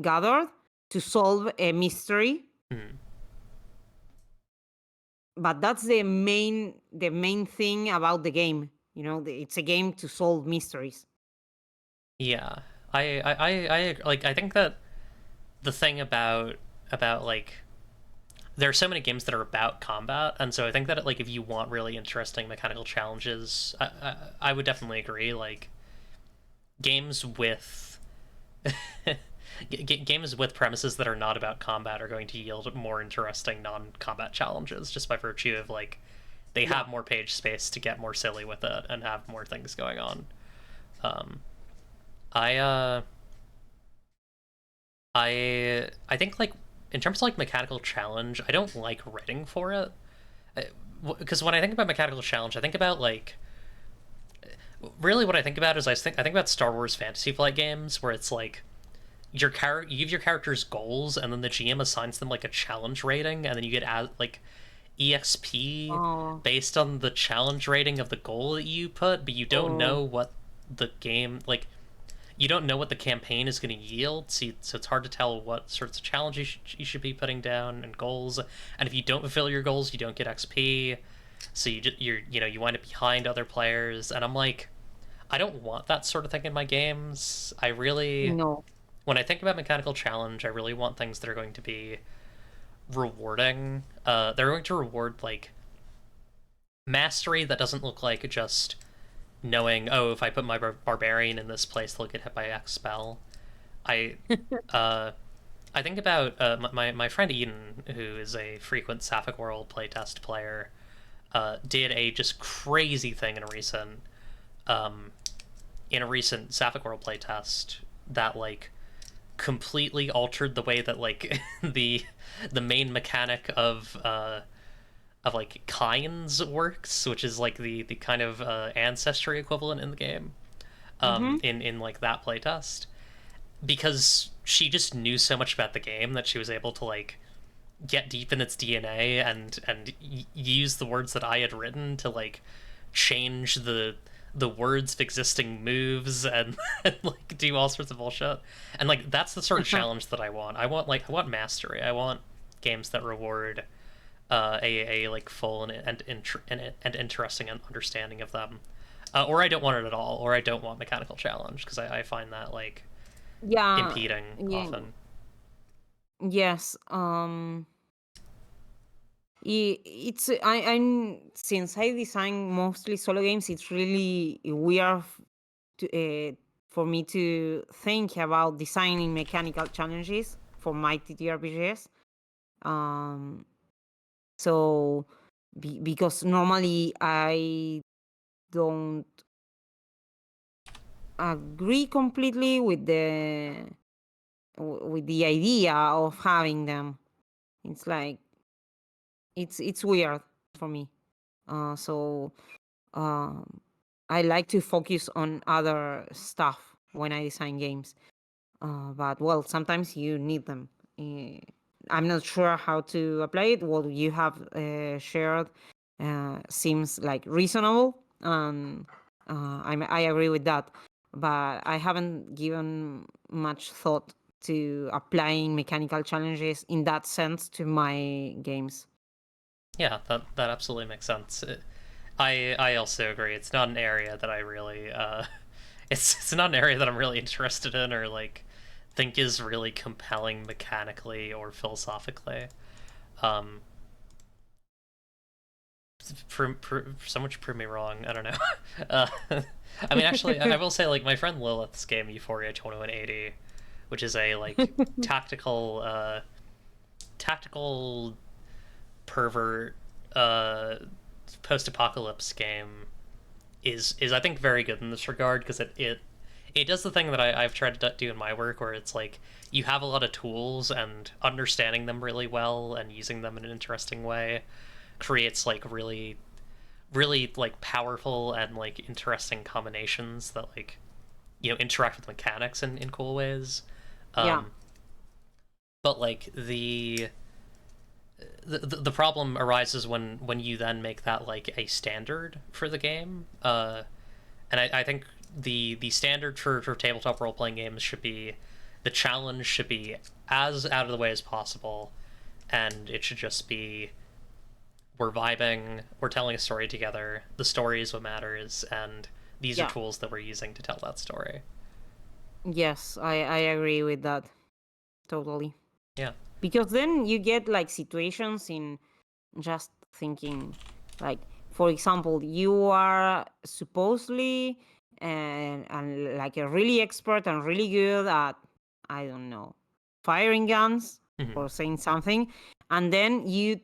gathered to solve a mystery. mm, But that's the main thing about the game. It's a game to solve mysteries. yeah, I think that the thing about like there are so many games that are about combat, and so I think that like if you want really interesting mechanical challenges, I would definitely agree. Like games with games with premises that are not about combat are going to yield more interesting non-combat challenges just by virtue of like they Yeah. have more page space to get more silly with it and have more things going on. Um, I I think like in terms of like mechanical challenge, I don't like writing for it because when I think about mechanical challenge, I think about like really what I think about is I think about Star Wars Fantasy Flight games where it's like you give your characters goals and then the GM assigns them like a challenge rating and then you get like EXP Oh, based on the challenge rating of the goal that you put, but you don't oh, know what the game like you don't know what the campaign is going to yield, so it's hard to tell what sorts of challenges you should be putting down and goals. And if you don't fulfill your goals, you don't get XP. So you wind up behind other players. And I'm like, I don't want that sort of thing in my games. I really, no. when I think about mechanical challenge, I really want things that are going to be rewarding. They're going to reward like mastery that doesn't look like just knowing, oh, if I put my barbarian in this place, they'll get hit by X spell. I uh, I think about my friend Eden, who is a frequent Sapphic World playtest player, did a just crazy thing um, in a recent Sapphic World playtest that like completely altered the way that like the main mechanic of like kinds works, which is like the kind of ancestry equivalent in the game. Mm-hmm. In like that playtest, because she just knew so much about the game that she was able to like get deep in its DNA and use the words that I had written to like change the words of existing moves and like do all sorts of bullshit. And like that's the sort of challenge that I want. I want mastery. I want games that reward a like full and interesting understanding of them. Or I don't want it at all, or I don't want mechanical challenge because I find that like Yeah, impeding yeah, often. yes. I'm since I design mostly solo games, it's really weird for me to think about designing mechanical challenges for my TTRPGs. Um, so because normally I don't agree completely with the idea of having them. It's like it's weird for me. So um, I like to focus on other stuff when I design games. But well, sometimes you need them. Eh, I'm not sure how to apply it. What you have shared seems like reasonable. I agree with that, but I haven't given much thought to applying mechanical challenges in that sense to my games. Yeah, that absolutely makes sense. I also agree. It's not an area that I really it's not an area that I'm really interested in or like think is really compelling mechanically or philosophically. Um, someone should prove me wrong. I don't know. uh, I mean, actually, I will say like my friend Lilith's game Euphoria 2180, which is a like tactical tactical pervert post-apocalypse game is I think very good in this regard because it does the thing that I've tried to do in my work where it's like you have a lot of tools and understanding them really well and using them in an interesting way creates like really like powerful and like interesting combinations that like interact with mechanics in cool ways. Yeah, um but like the problem arises when you then make that like a standard for the game. And I think the standard for tabletop role playing games should be the challenge should be as out of the way as possible, and it should just be we're vibing, we're telling a story together. The story is what matters, and these are yeah, tools that we're using to tell that story. yes, I agree with that totally. Yeah. Because then you get like situations in just thinking, like for example, you are supposedly and like a really expert and really good at, I don't know, firing guns Mm-hmm. or saying something, and then you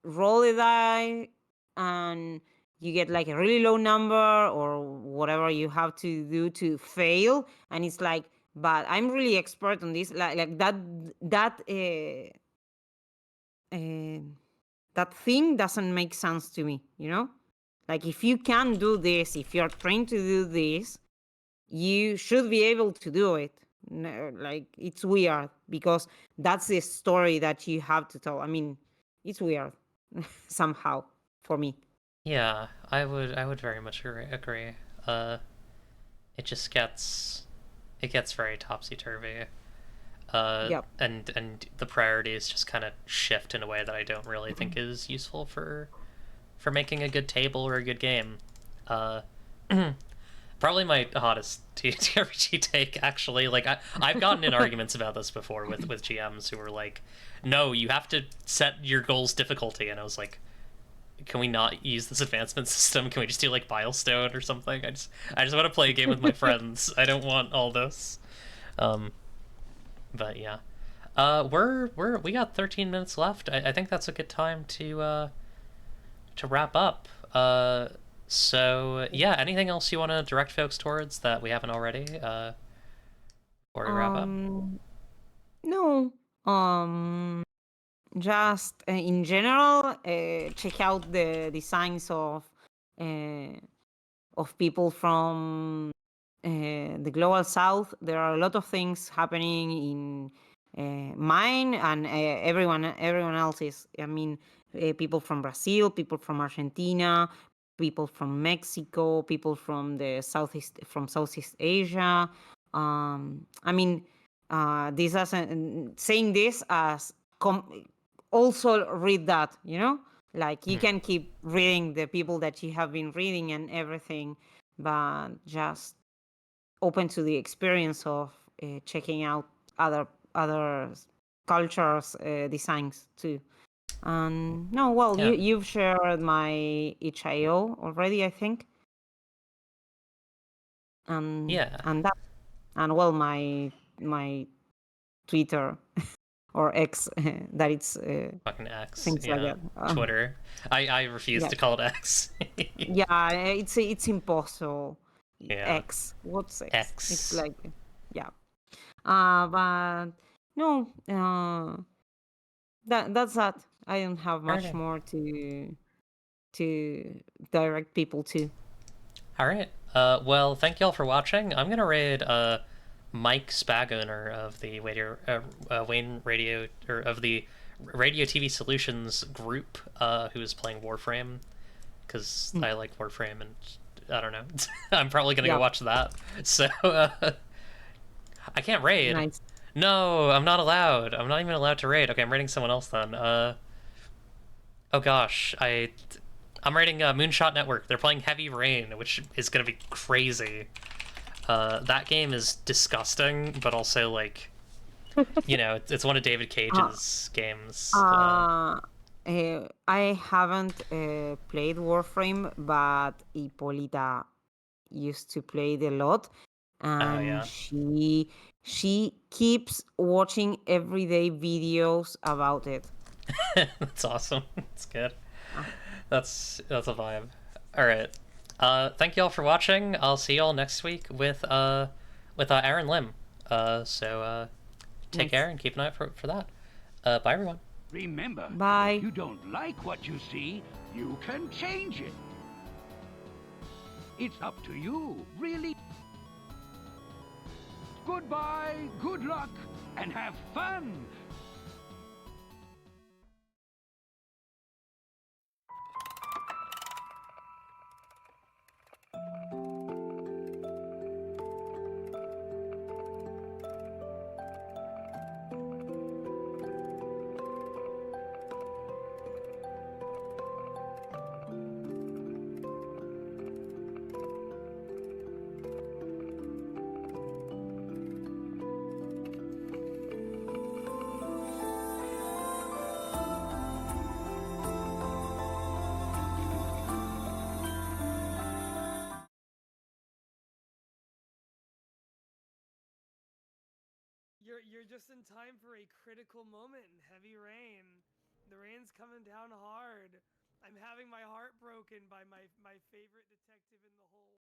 roll a die and you get like a really low number or whatever you have to do to fail, and it's like, but I'm really expert on this, like uh, that thing doesn't make sense to me, you know? Like if you can do this, if you're trained to do this, you should be able to do it. Like it's weird because that's the story that you have to tell. I mean, it's weird somehow for me. Yeah, I would very much agree. Uh, it just gets very topsy turvy. Yep. And the priorities just kind of shift in a way that I don't really think is useful for making a good table or a good game. Uh, Probably my hottest TRPG take actually. Like I've gotten in arguments about this before with GMs who were like, "No, you have to set your goals difficulty," and I was like, "Can we not use this advancement system? Can we just do like Milestone or something? I just want to play a game with my friends. I don't want all this." Um, but yeah. We got 13 minutes left. I think that's a good time to wrap up. So yeah, anything else you want to direct folks towards that we haven't already before we wrap up? Um, no. Just in general, check out the designs uh, of people from the global south. There are a lot of things happening in mine and everyone else's. I mean, people from Brazil, people from Argentina, people from Mexico, people from the Southeast Asia. I mean, this as saying this as also read that, you know, like you Mhm. can keep reading the people that you have been reading and everything, but just open to the experience of checking out other cultures designs too. And no, well, Yeah, you've shared my HIO already, I think, yeah, and that, and well, my Twitter or X, that it's fucking X. things like Yeah, that. Twitter. I refuse Yeah, to call it X. yeah, it's impossible. Yeah, X, what's X? It's X. like, yeah. But no, that's that. I don't have much Alright, more to direct people to. all right. Well, thank you all for watching. I'm gonna raid Mike Spagowner of the Wayne Radio or of the Radio TV Solutions group, who is playing Warframe because Mm. I like Warframe and I don't know. I'm probably gonna go Yeah, watch that. So I can't raid. nice. No, I'm not allowed. I'm not even allowed to raid. Okay, I'm raiding someone else then. Oh gosh, I'm raiding Moonshot Network. They're playing Heavy Rain, which is gonna be crazy. That game is disgusting, but also like, you know, it's one of David Uh, Cage's games. I haven't played Warframe, but Hippolyta used to play it a lot, Oh and yeah, she keeps watching everyday videos about it. that's awesome. That's good. Ah, That's a vibe. All right. Thank you all for watching. I'll see you all next week with Aaron Lim. Take nice. care and keep an eye out for that. Bye everyone. Remember, if Bye. you don't like what you see, you can change it. It's up to you, really. Goodbye, good luck, and have fun! You're just in time for a critical moment in Heavy Rain. The rain's coming down hard. I'm having my heart broken by my favorite detective in the whole